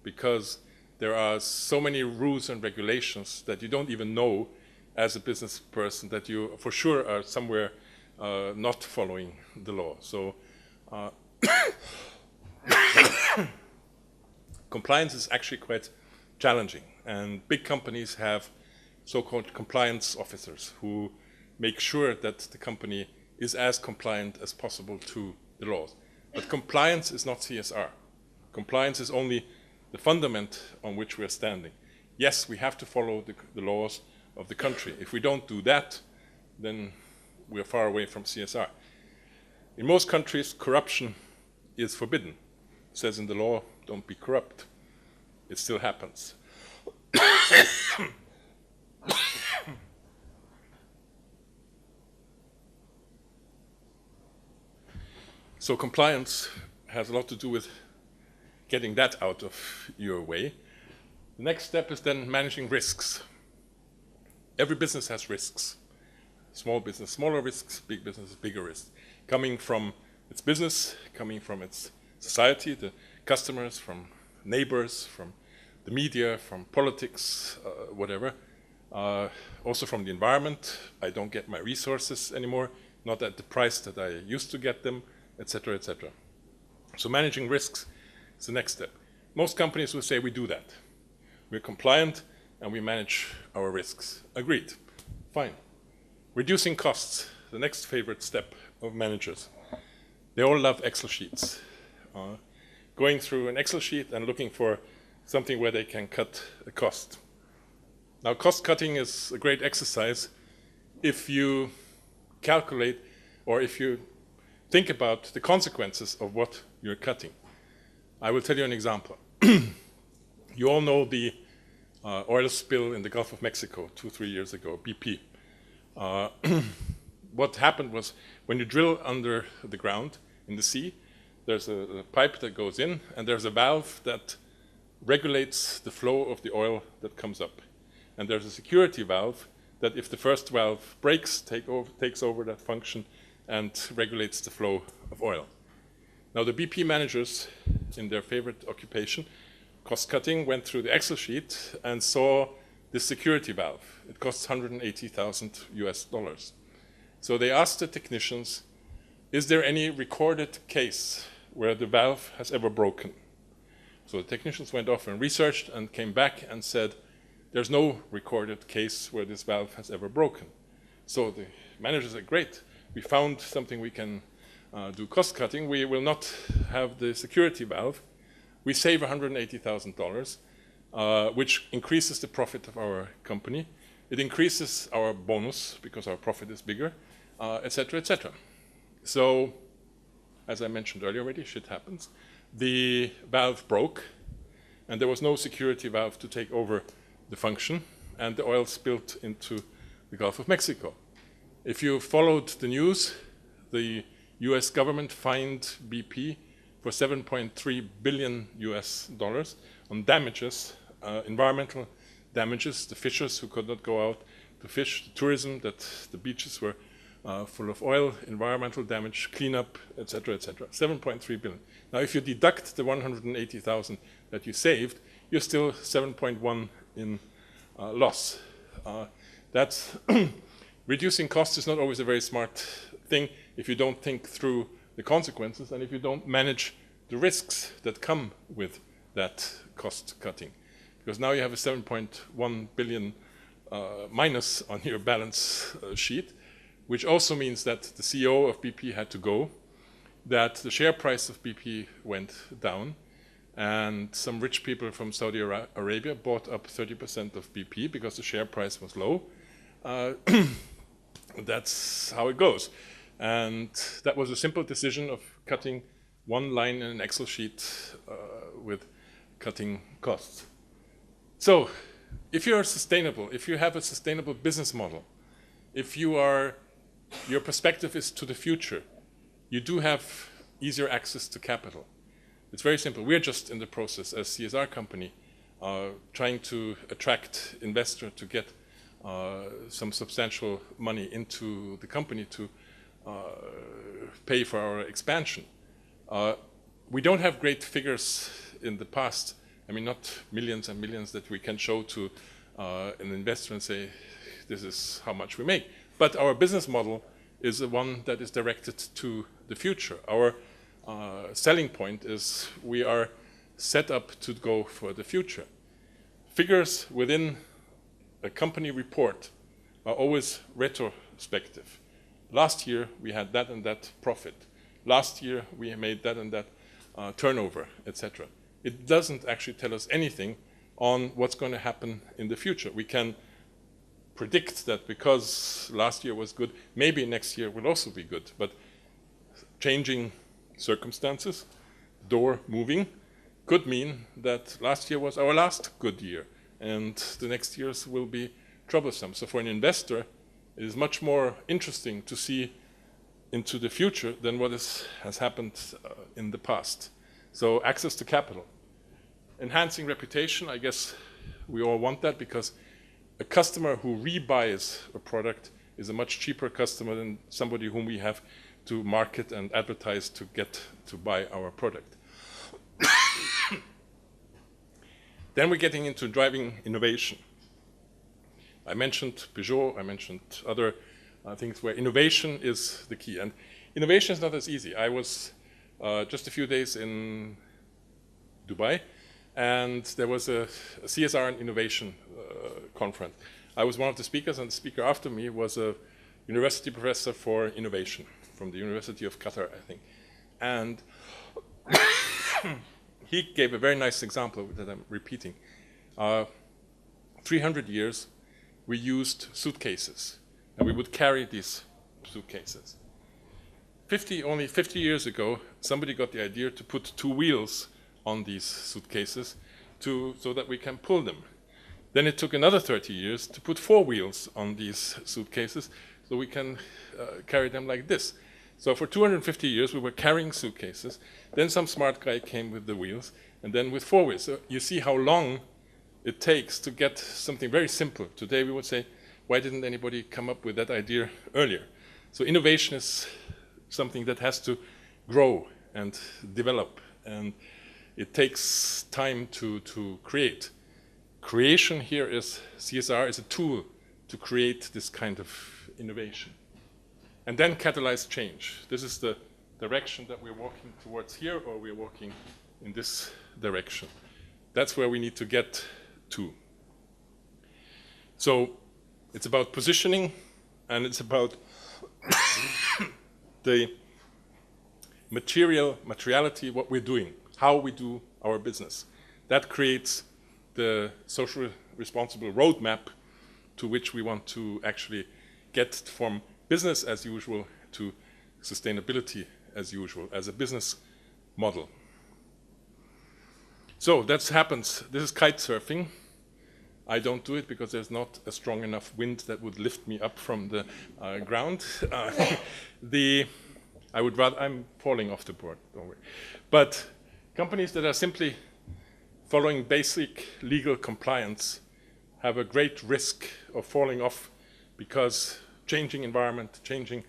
Because there are so many rules and regulations that you don't even know as a business person that you for sure are somewhere not following the law. So compliance is actually quite challenging. And big companies have so-called compliance officers who make sure that the company is as compliant as possible to the laws. But compliance is not CSR. Compliance is only the fundament on which we are standing. Yes, we have to follow the laws of the country. If we don't do that, then we are far away from CSR. In most countries, corruption is forbidden. It says in the law, don't be corrupt. It still happens. So compliance has a lot to do with getting that out of your way. The next step is then managing risks. Every business has risks. Small business, smaller risks, big business, bigger risks. Coming from its business, coming from its society, the customers, from neighbors, from the media, from politics, whatever. Also from the environment. I don't get my resources anymore, not at the price that I used to get them, etc., etc. So managing risks is the next step. Most companies will say we do that. We're compliant and we manage our risks. Agreed. Fine. Reducing costs, the next favorite step of managers. They all love Excel sheets. Going through an Excel sheet and looking for something where they can cut a cost. Now, cost cutting is a great exercise if you calculate or if you think about the consequences of what you're cutting. I will tell you an example. You all know the oil spill in the Gulf of Mexico 2-3 years ago, BP. What happened was when you drill under the ground in the sea, there's a pipe that goes in and there's a valve that regulates the flow of the oil that comes up. And there's a security valve that if the first valve breaks, takes over that function, and regulates the flow of oil. Now the BP managers, in their favorite occupation, cost cutting, went through the Excel sheet and saw this security valve. It costs $180,000. So they asked the technicians, is there any recorded case where the valve has ever broken? So the technicians went off and researched and came back and said, there's no recorded case where this valve has ever broken. So the managers said, great, we found something we can do cost cutting. We will not have the security valve. We save $180,000, which increases the profit of our company. It increases our bonus because our profit is bigger, et cetera, et cetera. So, as I mentioned earlier already, shit happens. The valve broke, and there was no security valve to take over the function, and the oil spilled into the Gulf of Mexico. If you followed the news, the US government fined BP for $7.3 billion on damages, environmental damages, the fishers who could not go out to fish, the tourism, that the beaches were full of oil, environmental damage, cleanup, et cetera, et cetera. 7.3 billion. Now, if you deduct the 180,000 that you saved, you're still 7.1 in loss. That's reducing costs is not always a very smart thing if you don't think through the consequences and if you don't manage the risks that come with that cost cutting. Because now you have a 7.1 billion minus on your balance sheet, which also means that the CEO of BP had to go, that the share price of BP went down, and some rich people from Saudi Arabia bought up 30% of BP because the share price was low. That's how it goes. And that was a simple decision of cutting one line in an Excel sheet with cutting costs. So if you are sustainable, if you have a sustainable business model, if you are, your perspective is to the future, you do have easier access to capital. It's very simple. We're just in the process as CSR company trying to attract investor to get some substantial money into the company to pay for our expansion. We don't have great figures in the past. I mean, not millions and millions that we can show to an investor and say, this is how much we make. But our business model is the one that is directed to the future. Our selling point is we are set up to go for the future. Figures within a company report are always retrospective. Last year we had that and that profit. Last year we made that and that turnover, etc. It doesn't actually tell us anything on what's going to happen in the future. We can predict that because last year was good, maybe next year will also be good, but changing circumstances, door moving, could mean that last year was our last good year and the next years will be troublesome. So for an investor, it is much more interesting to see into the future than what has happened in the past. So access to capital. Enhancing reputation, I guess we all want that because a customer who rebuys a product is a much cheaper customer than somebody whom we have to market and advertise to get to buy our product. Then we're getting into driving innovation. I mentioned Peugeot, I mentioned other things where innovation is the key. And innovation is not as easy. I was just a few days in Dubai, and there was a CSR and innovation conference. I was one of the speakers, and the speaker after me was a university professor for innovation from the University of Qatar, I think. And he gave a very nice example that I'm repeating. 300 years, we used suitcases, and we would carry these suitcases. Only 50 years ago, somebody got the idea to put 2 wheels on these suitcases so that we can pull them. Then it took another 30 years to put 4 wheels on these suitcases so we can carry them like this. So for 250 years we were carrying suitcases, then some smart guy came with the wheels, and then with 4 wheels. So you see how long it takes to get something very simple. Today we would say, why didn't anybody come up with that idea earlier? So innovation is something that has to grow and develop, and it takes time to create. Creation here is, CSR is a tool to create this kind of innovation. And then catalyze change. This is the direction that we're walking towards here, or we're walking in this direction. That's where we need to get to. So it's about positioning, and it's about the materiality, what we're doing, how we do our business. That creates the social responsible roadmap to which we want to actually get from business as usual to sustainability as usual, as a business model. So that happens. This is kite surfing. I don't do it because there's not a strong enough wind that would lift me up from the ground. I'm falling off the board, don't worry. But companies that are simply following basic legal compliance have a great risk of falling off because changing environment, changing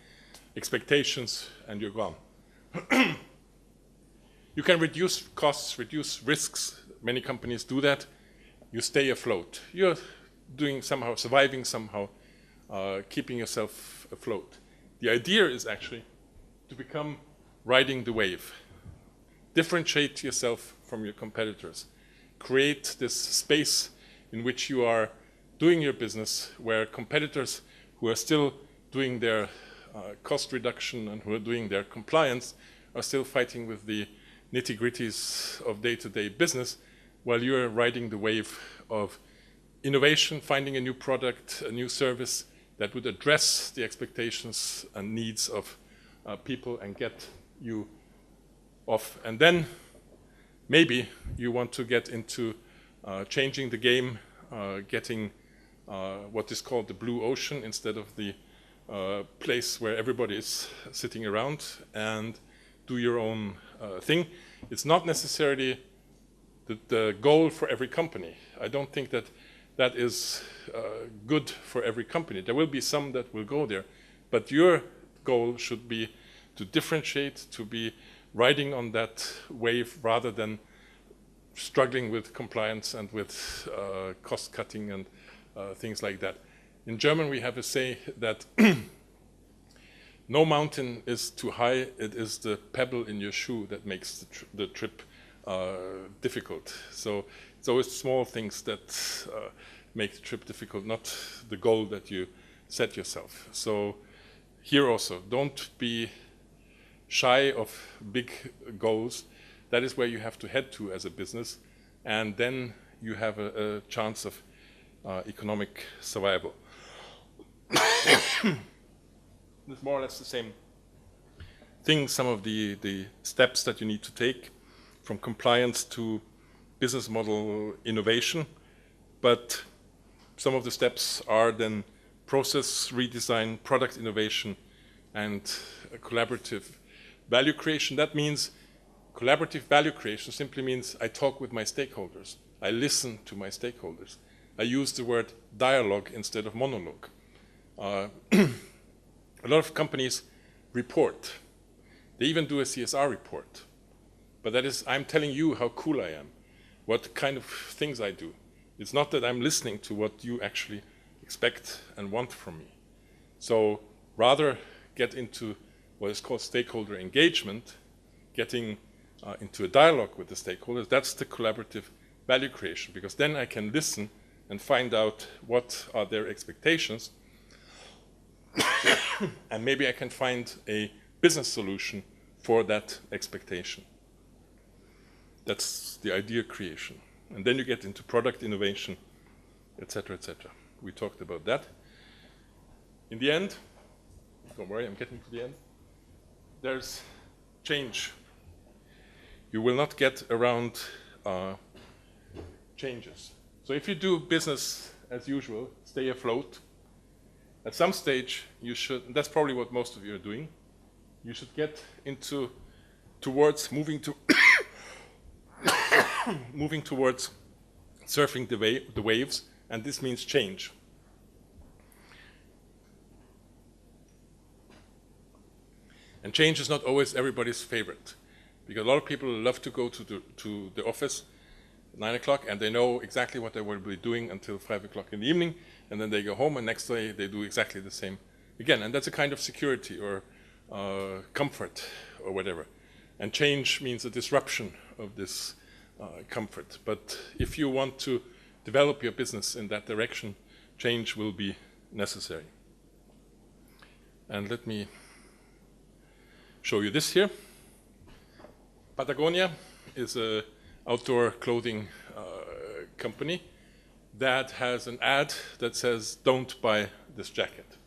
expectations, and you're gone. You can reduce costs, reduce risks. Many companies do that. You stay afloat. You're doing somehow, surviving somehow, keeping yourself afloat. The idea is actually to become riding the wave. Differentiate yourself from your competitors. Create this space in which you are doing your business, where competitors who are still doing their cost reduction and who are doing their compliance are still fighting with the nitty-gritties of day-to-day business, while you're riding the wave of innovation, finding a new product, a new service that would address the expectations and needs of people and get you off. And then maybe you want to get into changing the game, getting what is called the blue ocean instead of the place where everybody is sitting around, and do your own thing. It's not necessarily the goal for every company. I don't think that that is good for every company. There will be some that will go there, but your goal should be to differentiate, to be riding on that wave rather than struggling with compliance and with cost cutting and things like that. In German, we have a say that no mountain is too high, it is the pebble in your shoe that makes the trip difficult. So it's always small things that make the trip difficult, not the goal that you set yourself. So here also, don't be shy of big goals. That is where you have to head to as a business, and then you have a chance of economic survival. It's more or less the same thing, some of the steps that you need to take from compliance to business model innovation, but some of the steps are then process redesign, product innovation, and collaborative value creation. That means collaborative value creation simply means I talk with my stakeholders. I listen to my stakeholders. I use the word dialogue instead of monologue. A lot of companies report. They even do a CSR report. But that is, I'm telling you how cool I am, what kind of things I do. It's not that I'm listening to what you actually expect and want from me. So rather get into what is called stakeholder engagement, getting into a dialogue with the stakeholders. That's the collaborative value creation, because then I can listen and find out what are their expectations, and maybe I can find a business solution for that expectation. That's the idea creation. And then you get into product innovation, etc., etc. We talked about that. In the end, don't worry, I'm getting to the end, there's change. You will not get around changes. So if you do business as usual, stay afloat, at some stage you should, and that's probably what most of you are doing, you should get towards moving towards surfing the waves, and this means change. And change is not always everybody's favorite, because a lot of people love to go to the office at 9 o'clock, and they know exactly what they will be doing until 5 o'clock in the evening, and then they go home, and next day they do exactly the same again. And that's a kind of security or comfort or whatever. And change means a disruption of this comfort. But if you want to develop your business in that direction, change will be necessary. And let me show you this here. Patagonia is an outdoor clothing company that has an ad that says, "Don't buy this jacket."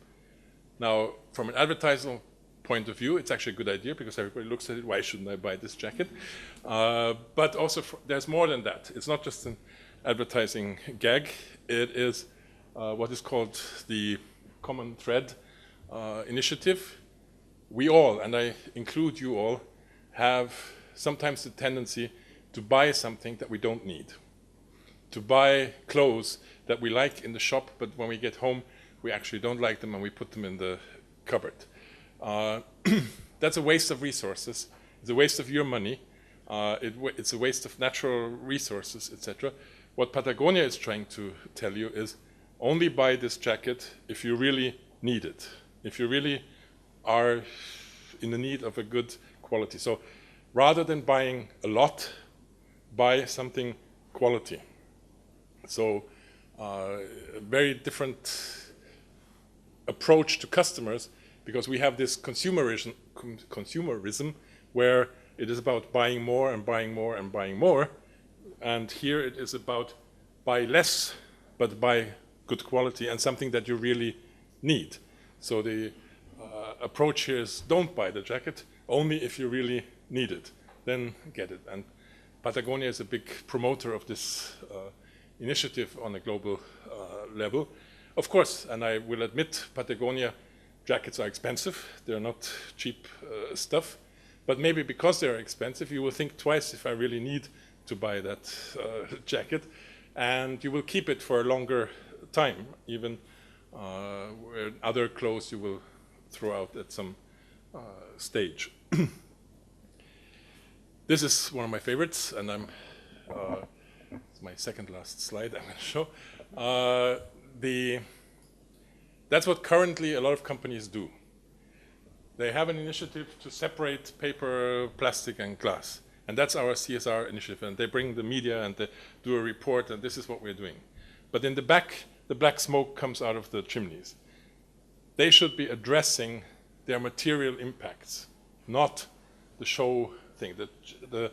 Now, from an advertising point of view, it's actually a good idea because everybody looks at it, why shouldn't I buy this jacket? But also, there's more than that. It's not just an advertising gag. It is what is called the Common Thread initiative. We all, and I include you all, have sometimes the tendency to buy something that we don't need, to buy clothes that we like in the shop, but when we get home, we actually don't like them and we put them in the cupboard. That's a waste of resources. It's a waste of your money. It's a waste of natural resources, etc. What Patagonia is trying to tell you is only buy this jacket if you really need it, if you really are in the need of a good quality. So rather than buying a lot, buy something quality. So a very different approach to customers, because we have this consumerism where it is about buying more and buying more and buying more. And here it is about buy less, but buy good quality and something that you really need. So the approach here is don't buy the jacket, only if you really need it, then get it. And Patagonia is a big promoter of this initiative on a global level. Of course, and I will admit, Patagonia jackets are expensive. They're not cheap stuff. But maybe because they're expensive, you will think twice if I really need to buy that jacket. And you will keep it for a longer time, even where other clothes you will throw out at some stage. This is one of my favorites, and it's my second last slide I'm going to show. That's what currently a lot of companies do. They have an initiative to separate paper, plastic, and glass. And that's our CSR initiative. And they bring the media and they do a report, and this is what we're doing. But in the back, the black smoke comes out of the chimneys. They should be addressing their material impacts, not the show thing. The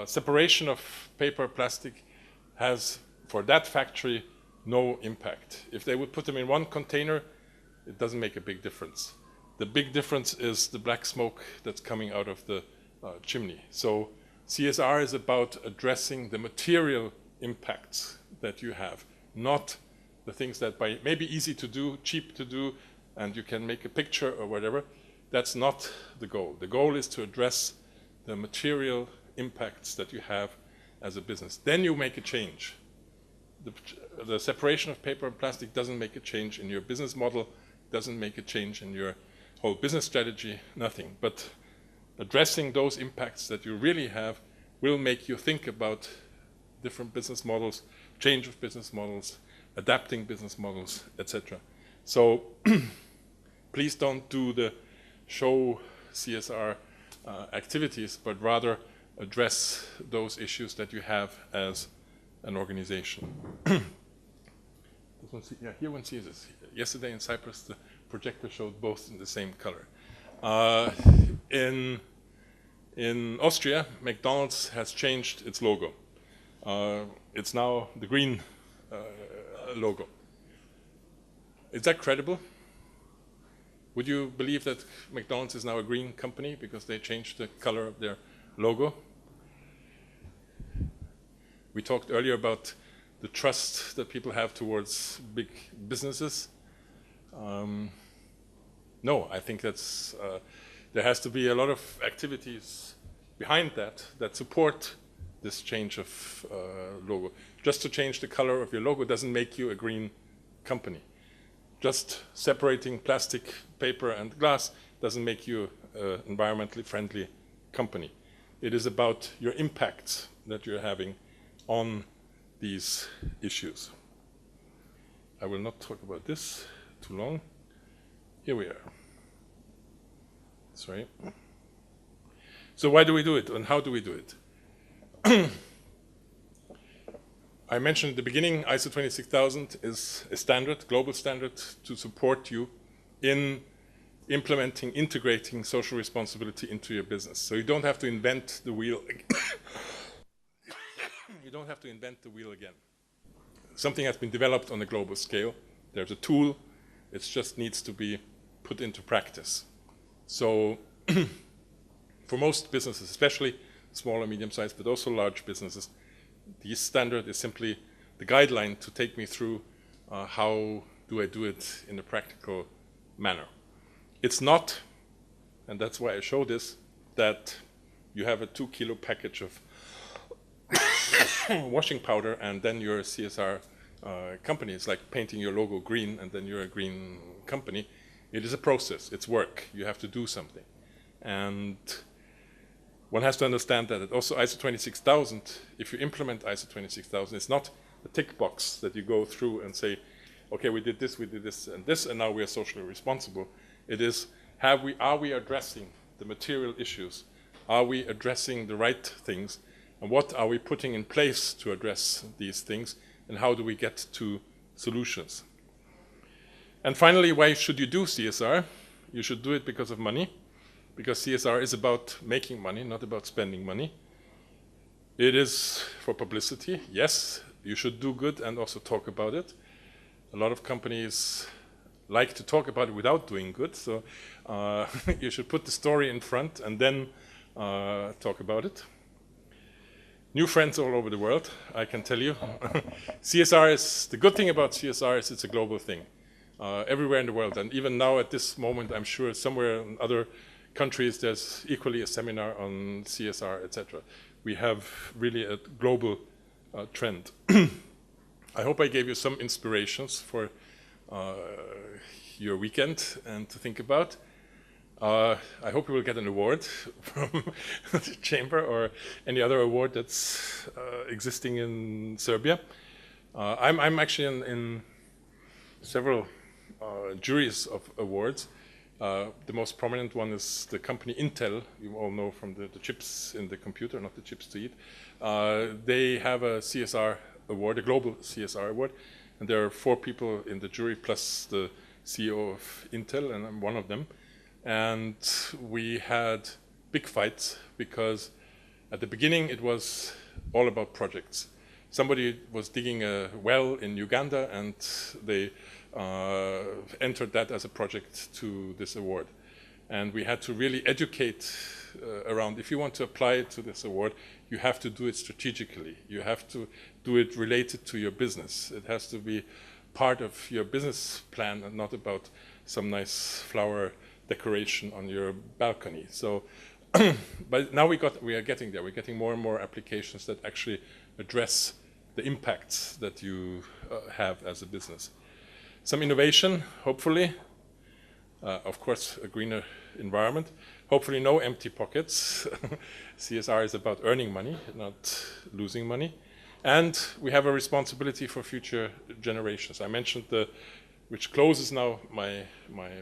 separation of paper, plastic has, for that factory, no impact. If they would put them in one container, it doesn't make a big difference. The big difference is the black smoke that's coming out of the chimney. So CSR is about addressing the material impacts that you have, not the things that may be easy to do, cheap to do, and you can make a picture or whatever. That's not the goal. The goal is to address the material impacts that you have as a business. Then you make a change. The separation of paper and plastic doesn't make a change in your business model, doesn't make a change in your whole business strategy, nothing. But addressing those impacts that you really have will make you think about different business models, change of business models, adapting business models, etc. So please don't do the show CSR activities, but rather address those issues that you have as an organization. Here one sees this. Yesterday in Cyprus, the projector showed both in the same color. In Austria, McDonald's has changed its logo. It's now the green logo. Is that credible? Would you believe that McDonald's is now a green company because they changed the color of their logo? We talked earlier about the trust that people have towards big businesses. No, I think that's there has to be a lot of activities behind that support this change of logo. Just to change the color of your logo doesn't make you a green company. Just separating plastic, paper, and glass doesn't make you environmentally friendly company. It is about your impacts that you're having on these issues. I will not talk about this too long. Here we are. Sorry. So why do we do it, and how do we do it? I mentioned at the beginning, ISO 26000 is a standard, global standard, to support you in implementing, integrating social responsibility into your business. So you don't have to invent the wheel again. You don't have to invent the wheel again. Something has been developed on a global scale. There's a tool. It just needs to be put into practice. So for most businesses, especially small and medium-sized, but also large businesses, the standard is simply the guideline to take me through how do I do it in a practical manner. It's not, and that's why I show this, that you have a 2-kilo package of washing powder and then you're a CSR company. It's like painting your logo green and then you're a green company. It is a process, it's work, you have to do something. And one has to understand that also ISO 26000, if you implement ISO 26000, it's not a tick box that you go through and say, okay, we did this, and now we are socially responsible. It is, are we addressing the material issues? Are we addressing the right things? And what are we putting in place to address these things? And how do we get to solutions? And finally, why should you do CSR? You should do it because of money, because CSR is about making money, not about spending money. It is for publicity. Yes, you should do good and also talk about it. A lot of companies like to talk about it without doing good, so you should put the story in front and then talk about it. New friends all over the world, I can tell you. CSR is, the good thing about CSR is it's a global thing. Everywhere in the world, and even now at this moment, I'm sure somewhere in other countries there's equally a seminar on CSR, etc. We have really a global trend. I hope I gave you some inspirations for your weekend and to think about. I hope you will get an award from the chamber or any other award that's existing in Serbia. I'm actually in several juries of awards. The most prominent one is the company Intel, you all know from the chips in the computer, not the chips to eat. They have a CSR award, a global CSR award, and there are 4 people in the jury plus the CEO of Intel, and I'm one of them. And we had big fights because at the beginning it was all about projects. Somebody was digging a well in Uganda and they entered that as a project to this award. And we had to really educate around, if you want to apply to this award, you have to do it strategically. You have to do it related to your business. It has to be part of your business plan and not about some nice flower decoration on your balcony. So, but now we are getting there. We're getting more and more applications that actually address the impacts that you have as a business. Some innovation, hopefully. Of course, a greener environment. Hopefully no empty pockets. CSR is about earning money, not losing money. And we have a responsibility for future generations. I mentioned which closes now my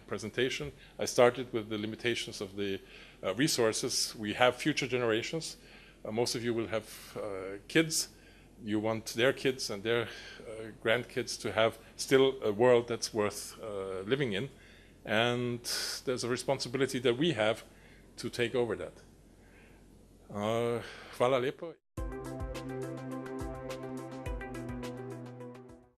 presentation. I started with the limitations of the resources. We have future generations. Most of you will have kids. You want their kids and their grandkids to have still a world that's worth living in. And there's a responsibility that we have to take over that. Hvala lepo.